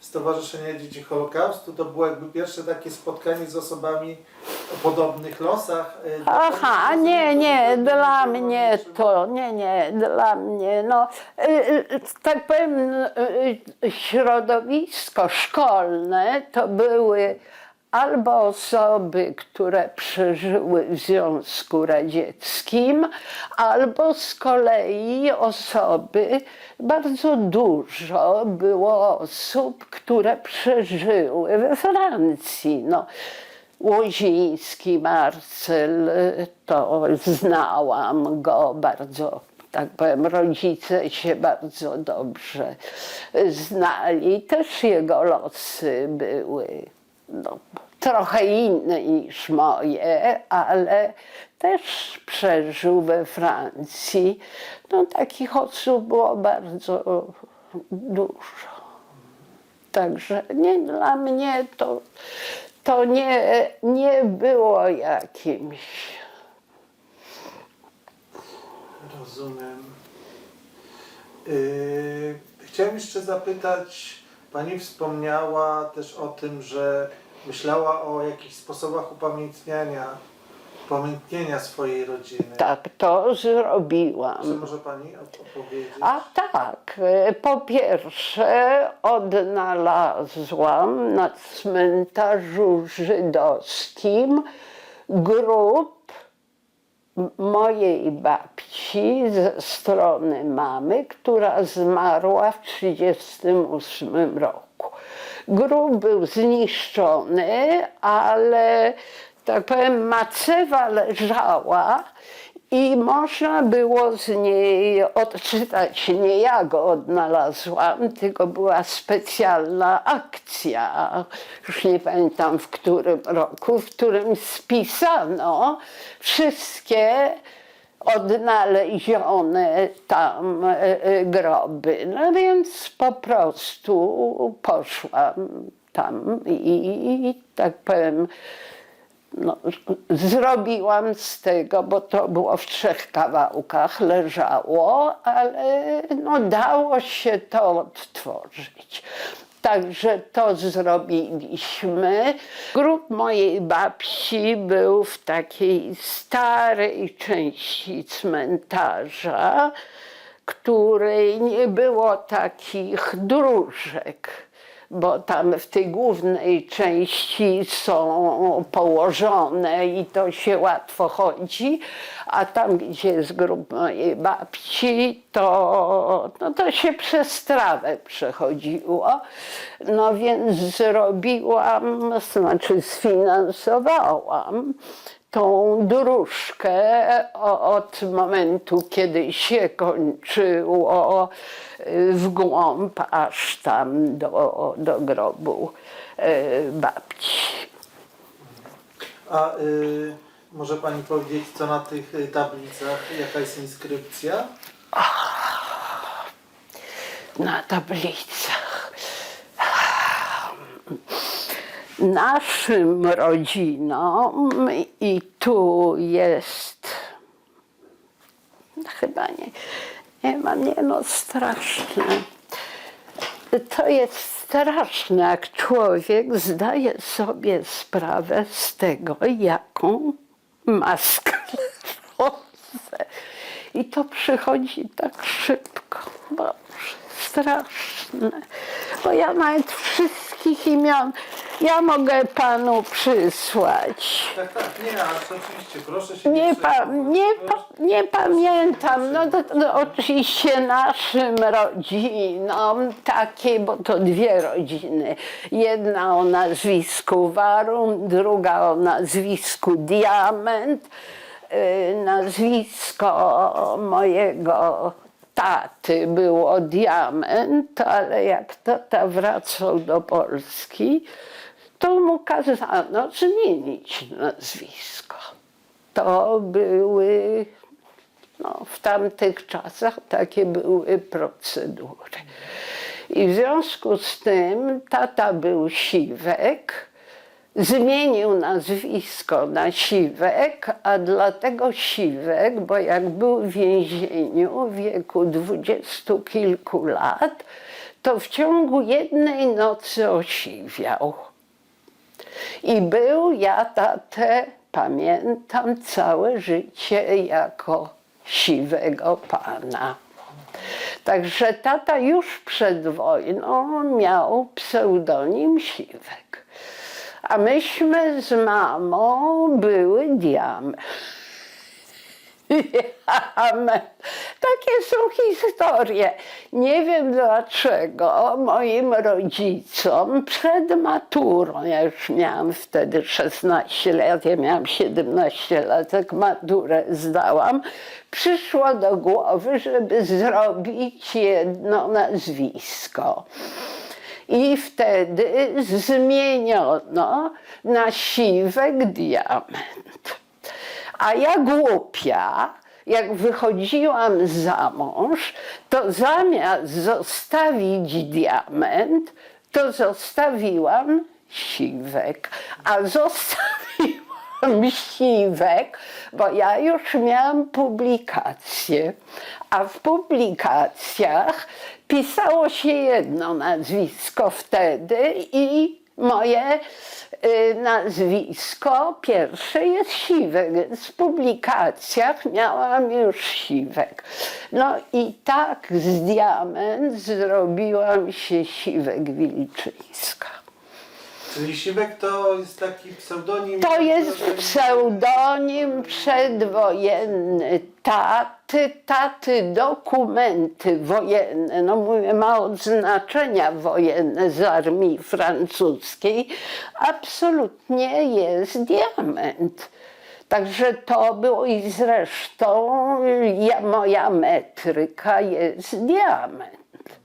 Stowarzyszenia Dzieci Holokaustu, to było jakby pierwsze takie spotkanie z osobami o podobnych losach.
Aha, nie, dla mnie to, dla mnie, no, tak powiem, środowisko szkolne to były albo osoby, które przeżyły w Związku Radzieckim, albo z kolei osoby, bardzo dużo było osób, które przeżyły we Francji. No, Łoziński, Marcel, to znałam go bardzo, tak powiem, rodzice się bardzo dobrze znali. Też jego losy były no, trochę inne niż moje, ale też przeżył we Francji. No, takich osób było bardzo dużo. Także nie, dla mnie to nie było jakimś.
Rozumiem. Chciałem jeszcze zapytać, pani wspomniała też o tym, że myślała o jakichś sposobach upamiętnienia swojej rodziny.
Tak, to zrobiłam.
Czy może pani opowiedzieć?
A tak, po pierwsze odnalazłam na cmentarzu żydowskim grób mojej babci ze strony mamy, która zmarła w 1938 roku. Grób był zniszczony, ale tak powiem, macewa leżała i można było z niej odczytać, nie ja go odnalazłam, tylko była specjalna akcja, już nie pamiętam w którym roku, w którym spisano wszystkie odnalezione tam groby. No więc po prostu poszłam tam i tak powiem, no, zrobiłam z tego, bo to było w 3 kawałkach, leżało, ale no, dało się to odtworzyć. Także to zrobiliśmy. Grób mojej babci był w takiej starej części cmentarza, której nie było takich dróżek, bo tam w tej głównej części są położone i to się łatwo chodzi, a tam, gdzie jest grób mojej babci, to się przez trawę przechodziło. No więc zrobiłam, znaczy sfinansowałam tą dróżkę od momentu, kiedy się kończyło w głąb, aż tam do grobu babci.
A może pani powiedzieć, co na tych tablicach, jaka jest inskrypcja?
Na tablicach. Naszym rodzinom i tu jest, chyba nie mam, no straszne. To jest straszne, jak człowiek zdaje sobie sprawę z tego, jaką ma sklerozę. I to przychodzi tak szybko. Boże, straszne. Bo ja nawet wszystkich imion, ja mogę panu przysłać.
Tak, nie, ale to oczywiście, proszę się nie
Nie pamiętam, no to oczywiście naszym rodzinom takie, bo to 2 rodziny. Jedna o nazwisku Warun, druga o nazwisku Diament. Nazwisko mojego taty było Diament, ale jak tata wracał do Polski, to mu kazano zmienić nazwisko. To były, no, w tamtych czasach takie były procedury. I w związku z tym tata był Siwek, zmienił nazwisko na Siwek, a dlatego Siwek, bo jak był w więzieniu w wieku 20 kilku lat, to w ciągu jednej nocy osiwiał. I był, ja tatę pamiętam całe życie jako siwego pana. Także tata już przed wojną miał pseudonim Siwek. A myśmy z mamą były Diament. Takie są historie. Nie wiem dlaczego moim rodzicom przed maturą, ja już miałam wtedy 16 lat, ja miałam 17 lat, jak maturę zdałam, przyszło do głowy, żeby zrobić jedno nazwisko. I wtedy zmieniono na Siwek Diament. A ja głupia, jak wychodziłam za mąż, to zamiast zostawić Diament, to zostawiłam Siwek. A zostawiłam siwek, bo ja już miałam publikacje, a w publikacjach pisało się jedno nazwisko wtedy i moje nazwisko pierwsze jest Siwek, więc w publikacjach miałam już Siwek. No i tak z Diament zrobiłam się Siwek-Wilczyńska.
Czyli Siwek to jest taki pseudonim...
To jest pseudonim przedwojenny taty dokumenty wojenne, no mówię, ma odznaczenia wojenne z armii francuskiej, absolutnie jest Diament. Także to było i zresztą moja metryka jest Diament.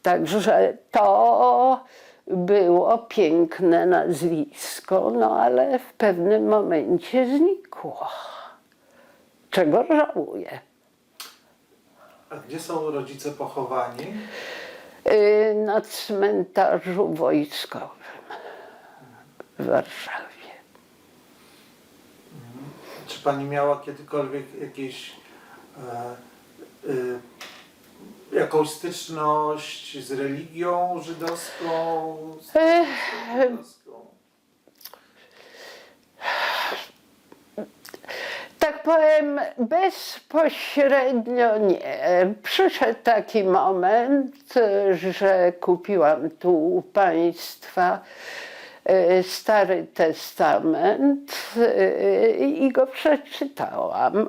Także to było piękne nazwisko, no ale w pewnym momencie znikło. Czego żałuję.
A gdzie są rodzice pochowani?
Na cmentarzu wojskowym w Warszawie.
Czy pani miała kiedykolwiek jakąś styczność z religią żydowską?
Tak powiem, bezpośrednio nie. Przyszedł taki moment, że kupiłam tu u państwa Stary Testament i go przeczytałam.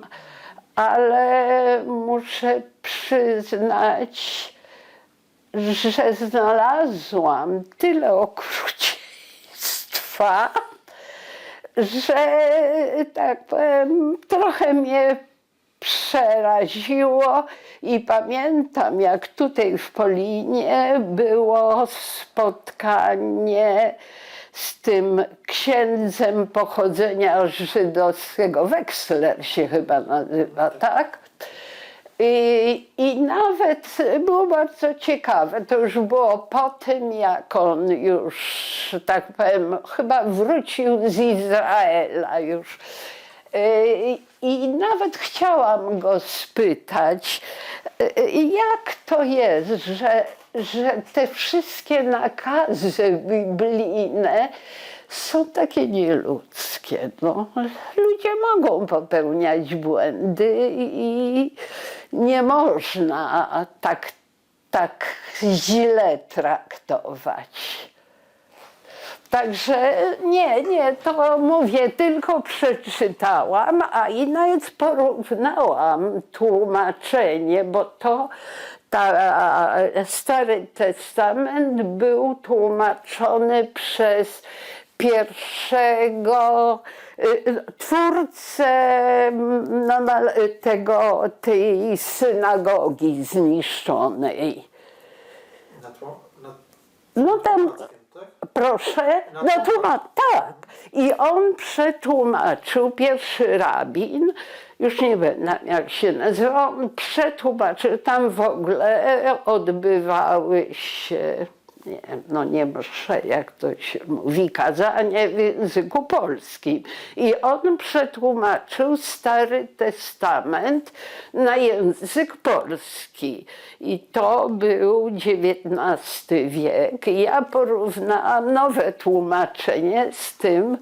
Ale muszę przyznać, że znalazłam tyle okrucieństwa, że tak powiem, trochę mnie przeraziło i pamiętam, jak tutaj w Polinie było spotkanie z tym księdzem pochodzenia żydowskiego, Weksler się chyba nazywa, tak? I nawet było bardzo ciekawe, to już było po tym, jak on już, tak powiem, chyba wrócił z Izraela już. I nawet chciałam go spytać, jak to jest, że te wszystkie nakazy biblijne są takie nieludzkie. No. Ludzie mogą popełniać błędy i nie można tak źle traktować. Także nie, to mówię, tylko przeczytałam, a i nawet porównałam tłumaczenie, bo to Stary Testament był tłumaczony przez pierwszego twórcę tej synagogi zniszczonej. No tam, proszę, tak. I on przetłumaczył, pierwszy rabin, już nie wiem jak się nazywa, on przetłumaczył, tam w ogóle odbywały się, nie msze, jak to się mówi, kazanie w języku polskim. I on przetłumaczył Stary Testament na język polski. I to był XIX wiek. I ja porównałam nowe tłumaczenie z tym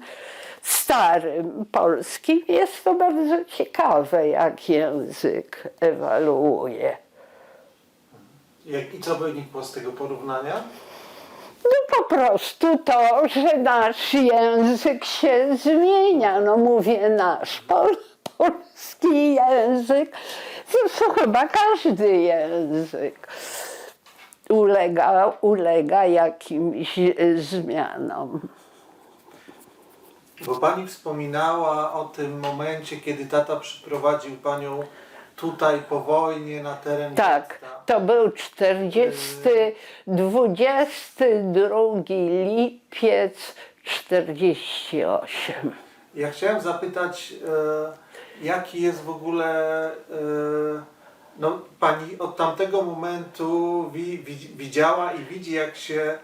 starym polskim. Jest to bardzo ciekawe, jak język ewoluuje.
I co wynikło z tego porównania?
No po prostu to, że nasz język się zmienia. No mówię nasz, polski język, zresztą chyba każdy język ulega jakimś zmianom.
Bo pani wspominała o tym momencie, kiedy tata przyprowadził panią tutaj po wojnie na teren
Tak,
miasta.
to był 22 lipiec 48.
Ja chciałem zapytać, jaki jest w ogóle, pani od tamtego momentu widziała i widzi, jak się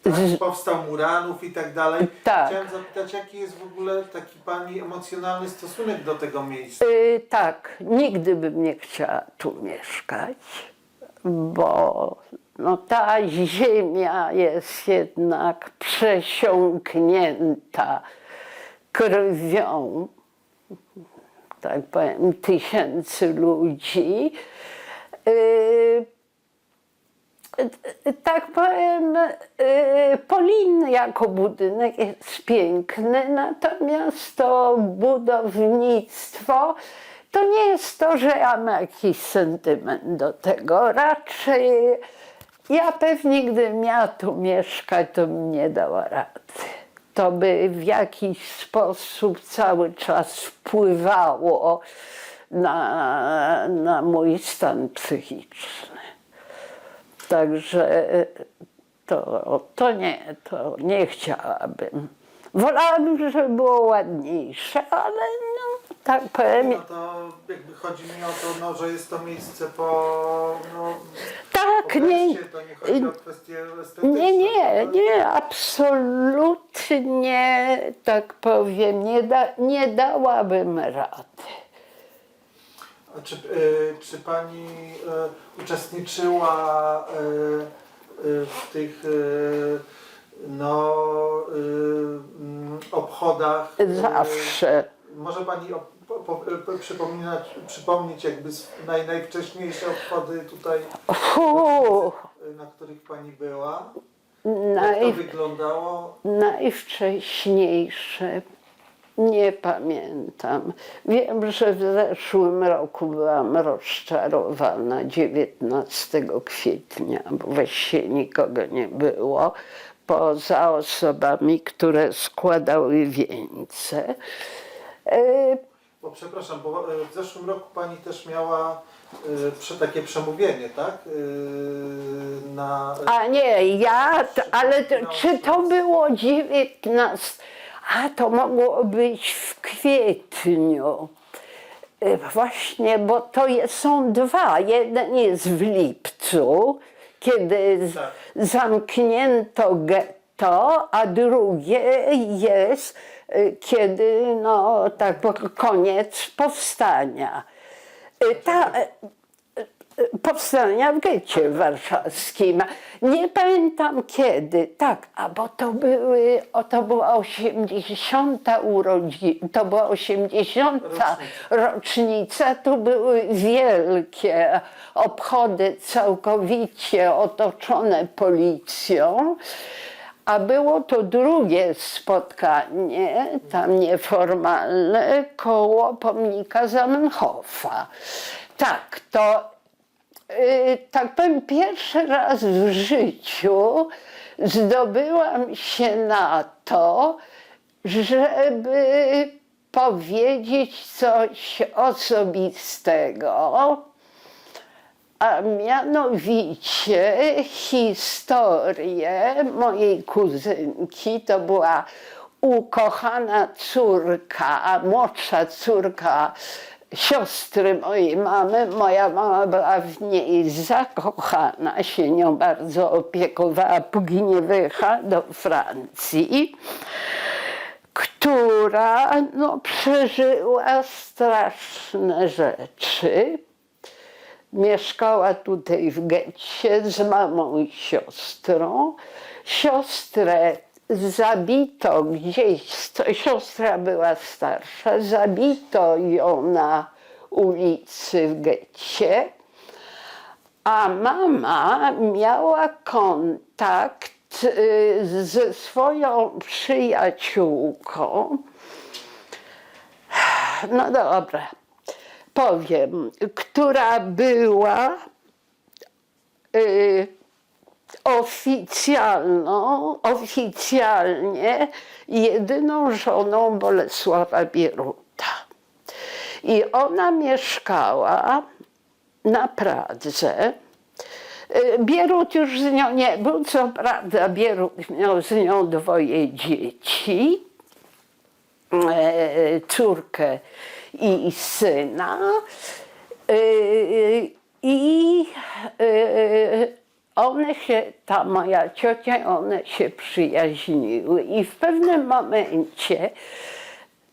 Tak? Powstał Muranów i tak dalej.
Tak.
Chciałem zapytać, jaki jest w ogóle taki pani emocjonalny stosunek do tego miejsca?
Tak, nigdy bym nie chciała tu mieszkać, bo no, ta ziemia jest jednak przesiąknięta krwią, tak powiem, tysięcy ludzi. Tak powiem, Polin jako budynek jest piękny, natomiast to budownictwo to nie jest to, że ja mam jakiś sentyment do tego. Raczej ja pewnie, gdybym miała tu mieszkać, to bym nie dała rady. To by w jakiś sposób cały czas wpływało na mój stan psychiczny. Także to nie chciałabym. Wolałabym, żeby było ładniejsze, ale no, tak powiem.
No to jakby chodzi mi o to, no, że jest to miejsce po
Tak,
nie, to nie chodzi o kwestię estetyczną.
nie, absolutnie, tak powiem, nie dałabym rady.
A czy pani uczestniczyła w tych obchodach?
Zawsze.
Może pani przypomnieć jakby najwcześniejsze obchody tutaj, na których pani była? Jak to wyglądało?
Najwcześniejsze. Nie pamiętam. Wiem, że w zeszłym roku byłam rozczarowana 19 kwietnia, bo właściwie nikogo nie było, poza osobami, które składały wieńce.
Bo przepraszam, bo w zeszłym roku pani też miała takie przemówienie, tak?
A nie, ale czy to było 19? A to mogło być w kwietniu. Właśnie, bo są dwa. Jeden jest w lipcu, kiedy zamknięto getto, a drugie jest, kiedy koniec powstania. Powstania w getcie warszawskim. Nie pamiętam kiedy, tak, bo to była 80. urodzina, to była 80. rocznica, to były wielkie obchody całkowicie otoczone policją, a było to drugie spotkanie, tam nieformalne, koło pomnika Zamenhofa. Tak, tak powiem, pierwszy raz w życiu zdobyłam się na to, żeby powiedzieć coś osobistego, a mianowicie historię mojej kuzynki. To była ukochana córka, młodsza córka siostry mojej mamy. Moja mama była w niej zakochana, się nią bardzo opiekowała, póki nie wyjechała do Francji, która przeżyła straszne rzeczy. Mieszkała tutaj w getcie z mamą i siostrą. Siostrę zabito gdzieś, siostra była starsza, zabito ją na ulicy w getcie, a mama miała kontakt ze swoją przyjaciółką. No dobra, powiem, która była oficjalnie jedyną żoną Bolesława Bieruta. I ona mieszkała na Pradze. Bierut już z nią nie był, co prawda Bierut miał z nią dwoje dzieci, córkę i syna. ta moja ciocia, one się przyjaźniły i w pewnym momencie,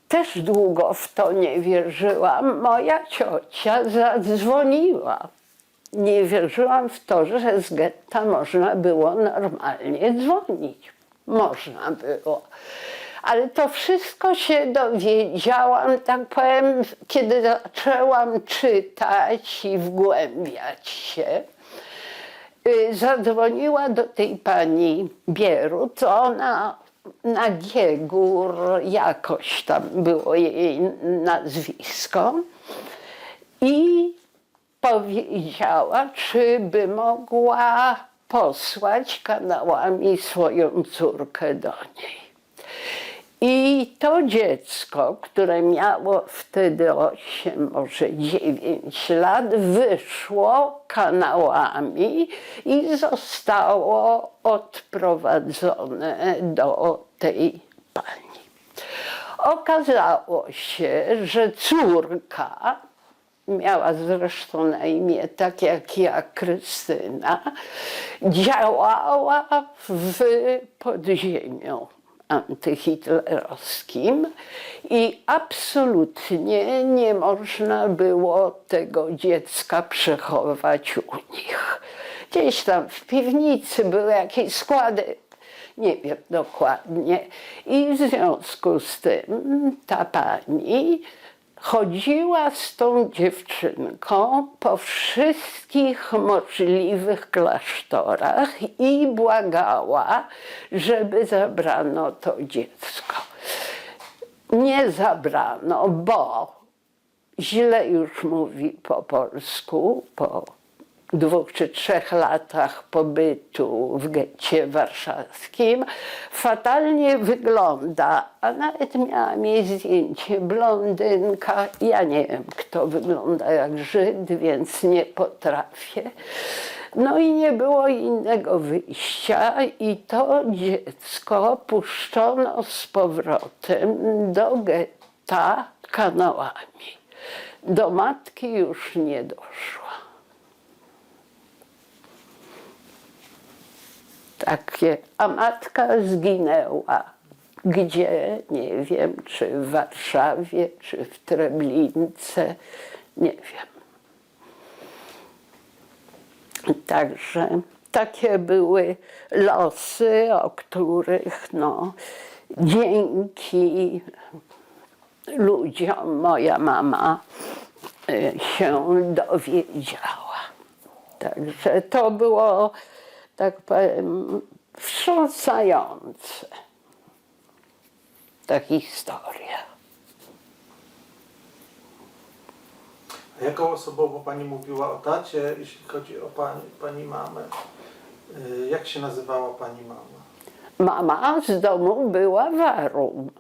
też długo w to nie wierzyłam, moja ciocia zadzwoniła. Nie wierzyłam w to, że z getta można było normalnie dzwonić. Można było. Ale to wszystko się dowiedziałam, tak powiem, kiedy zaczęłam czytać i wgłębiać się. Zadzwoniła do tej pani Bierut, ona na Giegór, jakoś tam było jej nazwisko, i powiedziała, czy by mogła posłać kanałami swoją córkę do niej. I to dziecko, które miało wtedy 8, może 9 lat, wyszło kanałami i zostało odprowadzone do tej pani. Okazało się, że córka, miała zresztą na imię tak jak ja, Krystyna, działała w podziemiu antyhitlerowskim i absolutnie nie można było tego dziecka przechować u nich. Gdzieś tam w piwnicy były jakieś składy, nie wiem dokładnie. I w związku z tym ta pani chodziła z tą dziewczynką po wszystkich możliwych klasztorach i błagała, żeby zabrano to dziecko. Nie zabrano, bo źle już mówi po polsku, po 2 czy 3 latach pobytu w getcie warszawskim, fatalnie wygląda, a nawet miałam jej zdjęcie, blondynka, ja nie wiem, kto wygląda jak Żyd, więc nie potrafię. No i nie było innego wyjścia i to dziecko puszczono z powrotem do getta kanałami. Do matki już nie doszła. Takie, a matka zginęła. Gdzie? Nie wiem, czy w Warszawie, czy w Treblince, nie wiem. Także takie były losy, o których no, dzięki ludziom moja mama się dowiedziała. Także to było, tak powiem, wstrząsające, ta historia.
A jaką osobą, bo pani mówiła o tacie, jeśli chodzi o pani mamę, jak się nazywała pani mama?
Mama z domu była Warum,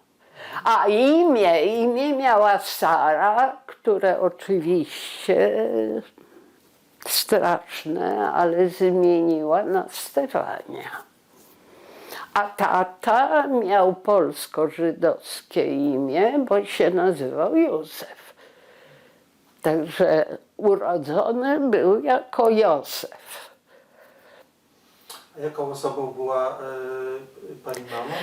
a imię miała Sara, które oczywiście straszne, ale zmieniła na Stefania. A tata miał polsko-żydowskie imię, bo się nazywał Józef. Także urodzony był jako Józef.
A jaką osobą była pani mama?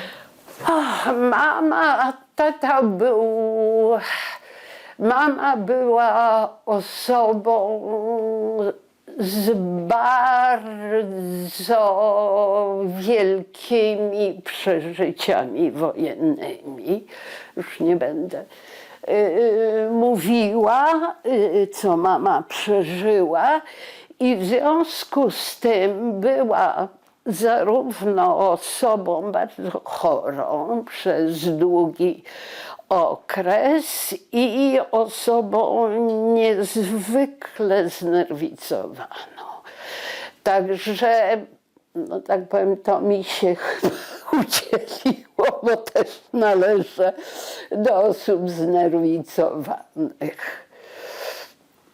Mama była osobą z bardzo wielkimi przeżyciami wojennymi. Już nie będę mówiła, co mama przeżyła, i w związku z tym była zarówno osobą bardzo chorą przez długi okres i osobą niezwykle znerwicowaną. Także, no tak powiem, to mi się udzieliło, bo też należę do osób znerwicowanych.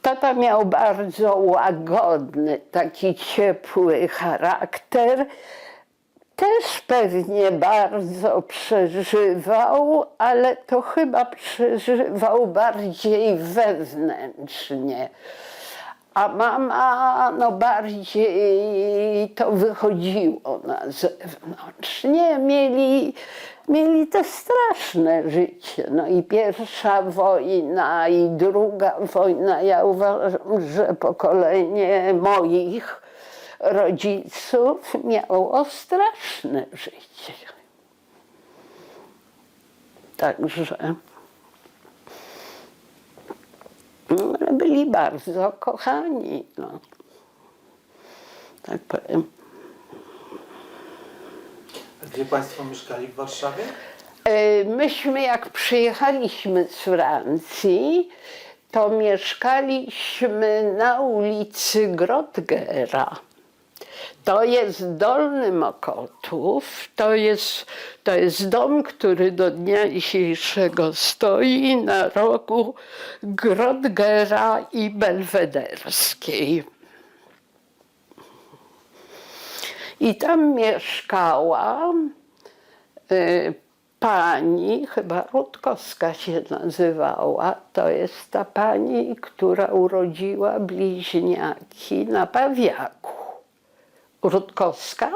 Tata miał bardzo łagodny, taki ciepły charakter. Też pewnie bardzo przeżywał, ale to chyba przeżywał bardziej wewnętrznie. A mama no bardziej to wychodziło na zewnątrz. Nie, mieli to straszne życie. No i pierwsza wojna i druga wojna. Ja uważam, że pokolenie moich rodziców miało straszne życie. Także byli bardzo kochani, no. Tak powiem.
A gdzie Państwo mieszkali w Warszawie?
Myśmy jak przyjechaliśmy z Francji, to mieszkaliśmy na ulicy Grotgera. To jest Dolny Mokotów, to jest dom, który do dnia dzisiejszego stoi na rogu Grotgera i Belwederskiej. I tam mieszkała pani, chyba Rutkowska się nazywała, to jest ta pani, która urodziła bliźniaki na Pawiaku. Rutkowska?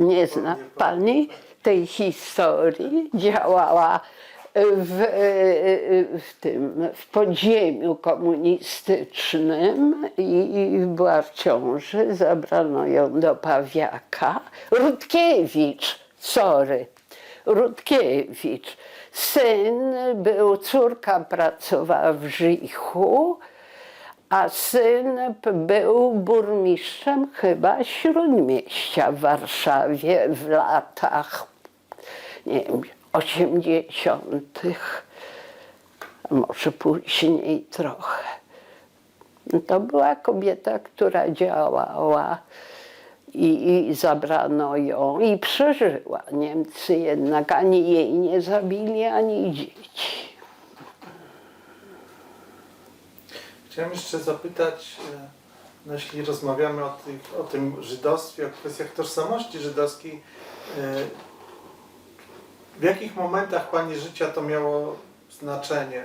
Nie zna pani tej historii? Działała w podziemiu komunistycznym i była w ciąży. Zabrano ją do Pawiaka. Rutkiewicz. Syn był, córka pracowała w Żichu, a syn był burmistrzem chyba Śródmieścia w Warszawie w latach, nie wiem, 80., a może później trochę. To była kobieta, która działała i zabrano ją i przeżyła. Niemcy jednak ani jej nie zabili, ani dzieci.
Chciałem jeszcze zapytać, no jeśli rozmawiamy o tym żydostwie, o kwestiach tożsamości żydowskiej, w jakich momentach Pani życia to miało znaczenie?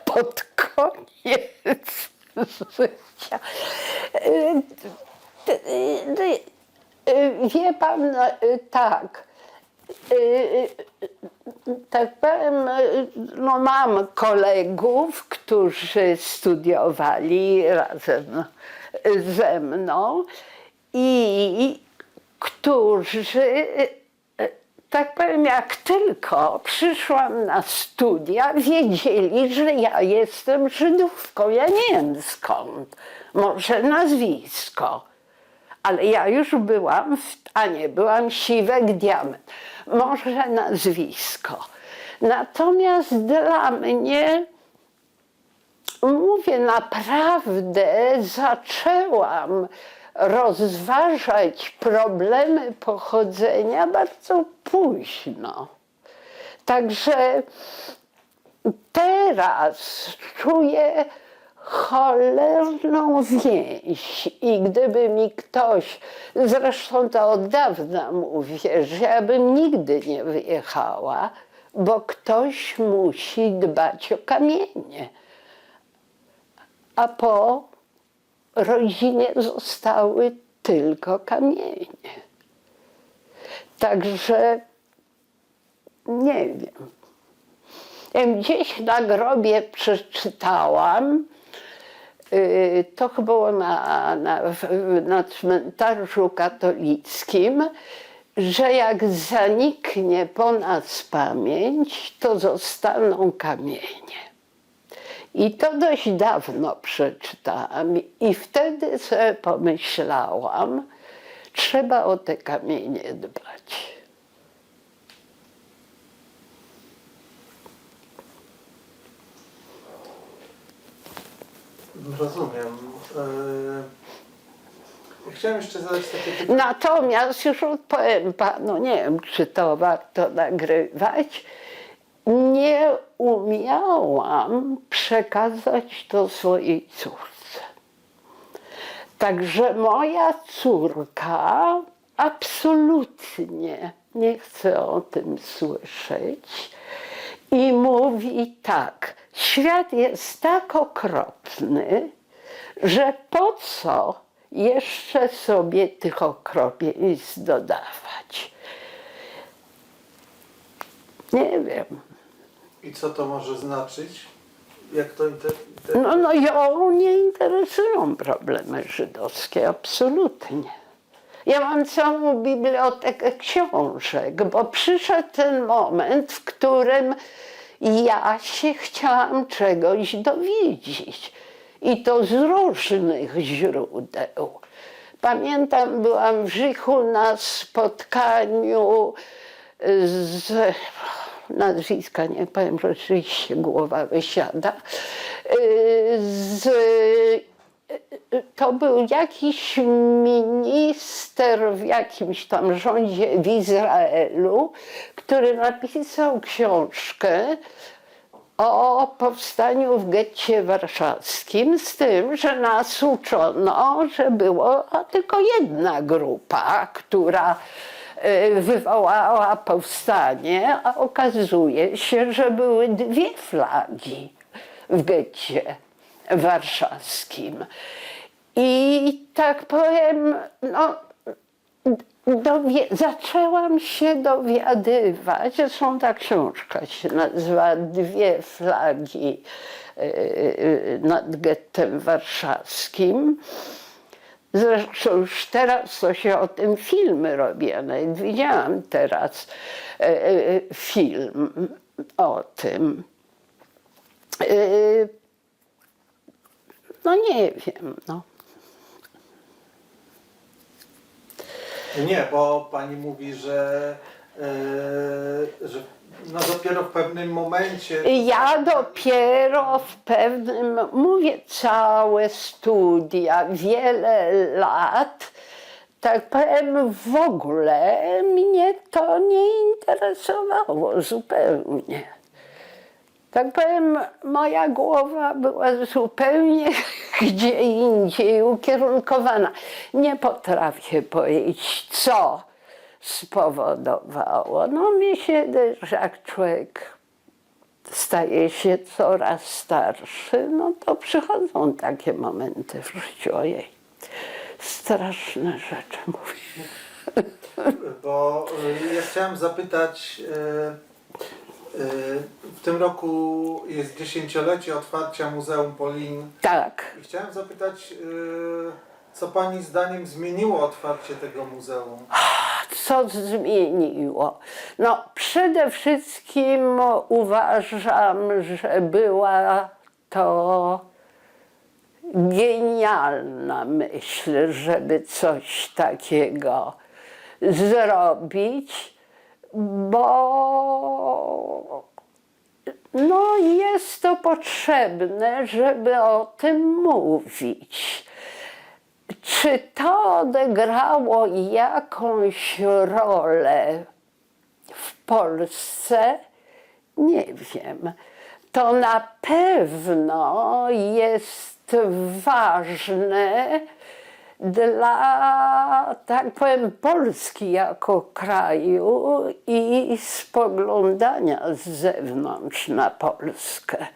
Pod koniec życia. Wie pan, tak. Tak powiem, no mam kolegów, którzy studiowali razem ze mną i którzy, tak powiem, jak tylko przyszłam na studia, wiedzieli, że ja jestem Żydówką. Ja nie wiem skąd, może nazwisko. Ale ja już byłam, byłam Siwek Diament, może nazwisko. Natomiast dla mnie, mówię, naprawdę zaczęłam rozważać problemy pochodzenia bardzo późno. Także teraz czuję cholerną więź i gdyby mi ktoś, zresztą to od dawna mówię, że ja bym nigdy nie wyjechała, bo ktoś musi dbać o kamienie. A po rodzinie zostały tylko kamienie. Także nie wiem. Gdzieś na grobie przeczytałam, to chyba było na cmentarzu katolickim, że jak zaniknie po nas pamięć, to zostaną kamienie. I to dość dawno przeczytałam i wtedy sobie pomyślałam, trzeba o te kamienie dbać.
Rozumiem. Chciałem jeszcze zadać takie pytanie.
Natomiast już odpowiem panu, nie wiem, czy to warto nagrywać, nie umiałam przekazać to swojej córce. Także moja córka absolutnie nie chce o tym słyszeć. i mówi tak: świat jest tak okropny, że po co jeszcze sobie tych okropieństw dodawać? Nie wiem.
I co to może znaczyć? Jak to
No ją nie interesują problemy żydowskie, absolutnie. Ja mam całą bibliotekę książek, bo przyszedł ten moment, w którym ja się chciałam czegoś dowiedzieć. I to z różnych źródeł. Pamiętam, byłam w Żychu na spotkaniu z... nazwiska nie powiem, rzeczywiście głowa wysiada. To był jakiś minister w jakimś tam rządzie w Izraelu, który napisał książkę o powstaniu w getcie warszawskim, z tym, że nas uczono, że była tylko jedna grupa, która wywołała powstanie, a okazuje się, że były dwie flagi w getcie warszawskim. I tak powiem, no, zaczęłam się dowiadywać, zresztą ta książka się nazywa Dwie flagi nad gettem warszawskim. Zresztą już teraz to się o tym filmy robi, ja nawet widziałam teraz film o tym. No nie wiem, no.
Nie, bo pani mówi, że no dopiero w pewnym momencie...
Ja dopiero w pewnym, mówię, całe studia, wiele lat, tak powiem, w ogóle mnie to nie interesowało zupełnie. Tak powiem, moja głowa była zupełnie gdzie indziej ukierunkowana. Nie potrafię powiedzieć, co spowodowało. No mi się, że jak człowiek staje się coraz starszy, no to przychodzą takie momenty w życiu. Ojej, straszne rzeczy mówię.
Bo ja chciałem zapytać, w tym roku jest 10-lecie otwarcia Muzeum Polin.
Tak.
I chciałem zapytać, co pani zdaniem zmieniło otwarcie tego muzeum?
Co zmieniło? No przede wszystkim uważam, że była to genialna myśl, żeby coś takiego zrobić, bo no, jest to potrzebne, żeby o tym mówić. Czy to odegrało jakąś rolę w Polsce? Nie wiem. To na pewno jest ważne dla, tak powiem, Polski jako kraju i spoglądania z zewnątrz na Polskę.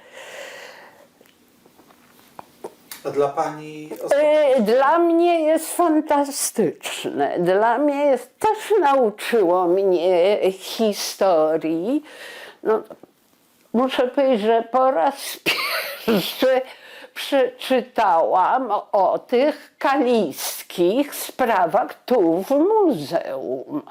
A dla pani
Dla mnie jest fantastyczne. Dla mnie jest, też nauczyło mnie historii. No, muszę powiedzieć, że po raz pierwszy przeczytałam o tych kaliskich sprawach tu w muzeum.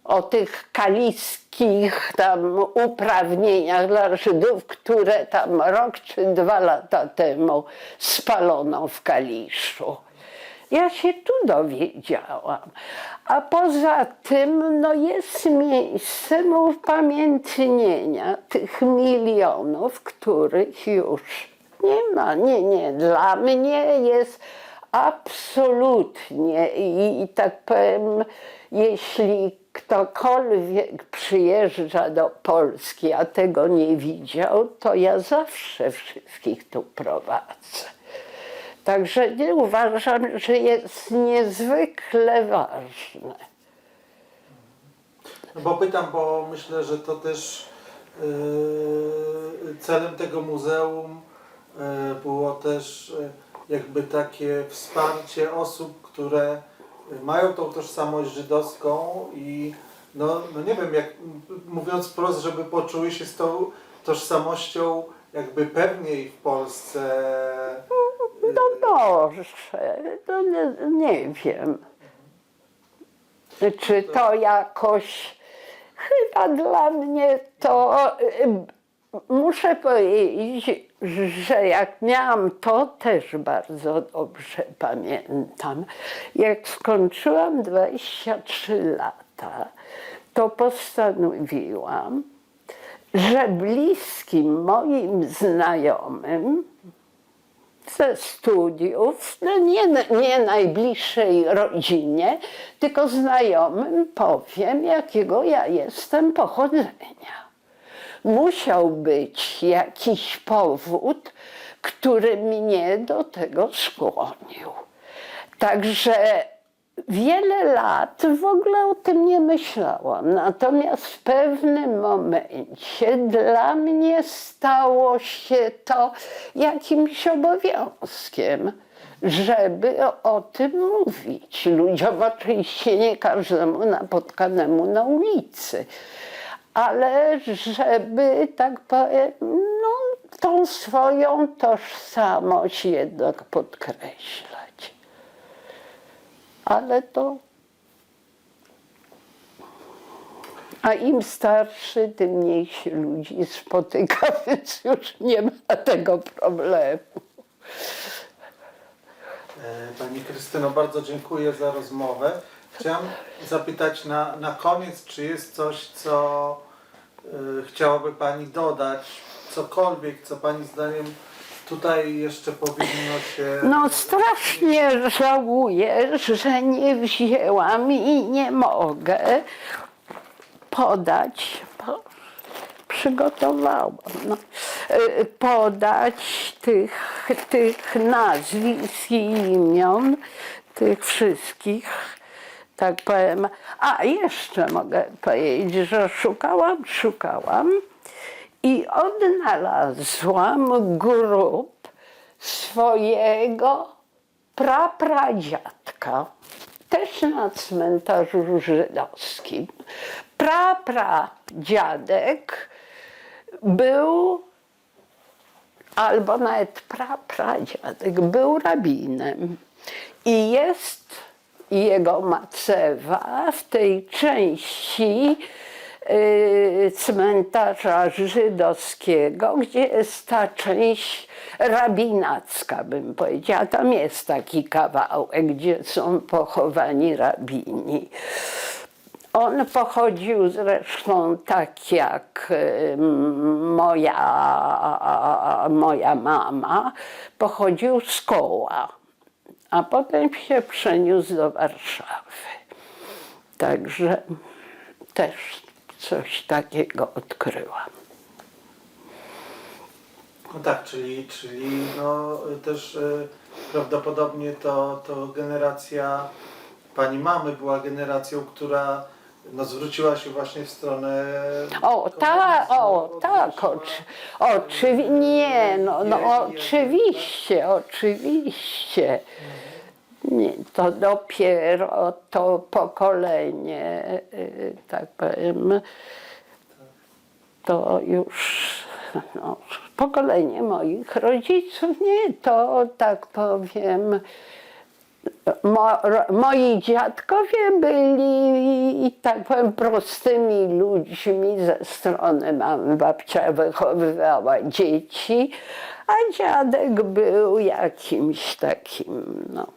O tych kaliskich tam uprawnieniach dla Żydów, które tam rok czy 2 lata temu spalono w Kaliszu. Ja się tu dowiedziałam. A poza tym no jest miejsce upamiętnienia tych milionów, których już nie ma. Nie. Dla mnie jest absolutnie i tak powiem, jeśli ktokolwiek przyjeżdża do Polski, a tego nie widział, to ja zawsze wszystkich tu prowadzę. Także nie uważam, że jest niezwykle ważne.
No bo pytam, bo myślę, że to też celem tego muzeum było też jakby takie wsparcie osób, które mają tą tożsamość żydowską i no nie wiem, jak mówiąc wprost, żeby poczuły się z tą tożsamością jakby pewniej w Polsce.
No może, to nie wiem. Czy to jakoś, chyba dla mnie to, muszę powiedzieć, że jak miałam, to też bardzo dobrze pamiętam. Jak skończyłam 23 lata, to postanowiłam, że bliskim moim znajomym ze studiów, no nie najbliższej rodzinie, tylko znajomym powiem, jakiego ja jestem pochodzenia. Musiał być jakiś powód, który mnie do tego skłonił. Także wiele lat w ogóle o tym nie myślałam. Natomiast w pewnym momencie dla mnie stało się to jakimś obowiązkiem, żeby o tym mówić ludziom, oczywiście nie każdemu napotkanemu na ulicy, ale żeby, tak powiem, no, tą swoją tożsamość jednak podkreślać. Ale to... A im starszy, tym mniej się ludzi spotyka, więc już nie ma tego problemu.
Pani Krystyno, bardzo dziękuję za rozmowę. Chciałem zapytać na koniec, czy jest coś, co chciałaby Pani dodać, cokolwiek, co Pani zdaniem tutaj jeszcze powinno się...
No strasznie żałuję, że nie wzięłam i nie mogę podać, bo przygotowałam, no, podać tych nazwisk i imion, tych wszystkich, tak powiem. A jeszcze mogę powiedzieć, że szukałam i odnalazłam grób swojego prapradziadka, też na cmentarzu żydowskim. Prapradziadek był, albo nawet prapradziadek, był rabinem i jest jego macewa w tej części cmentarza żydowskiego, gdzie jest ta część rabinacka, bym powiedziała. Tam jest taki kawałek, gdzie są pochowani rabini. On pochodził zresztą tak jak moja mama, pochodził z Koła, a potem się przeniósł do Warszawy. Także też coś takiego odkryłam.
No tak, czyli no, też prawdopodobnie to generacja Pani mamy była generacją, która no, zwróciła się właśnie w stronę...
Oczywiście, nie, oczywiście. Nie, to dopiero to pokolenie, tak powiem, to już no, pokolenie moich rodziców, nie, to tak powiem, moi dziadkowie byli, tak powiem, prostymi ludźmi ze strony mamy. Babcia wychowywała dzieci, a dziadek był jakimś takim, no,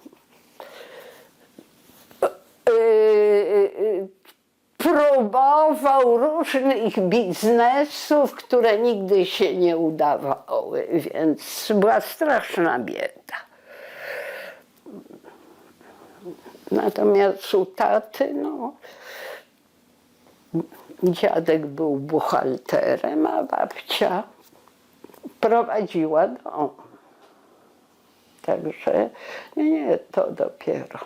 próbował różnych biznesów, które nigdy się nie udawały, więc była straszna bieda. Natomiast u taty, no, dziadek był buchalterem, a babcia prowadziła dom. Także nie, to dopiero.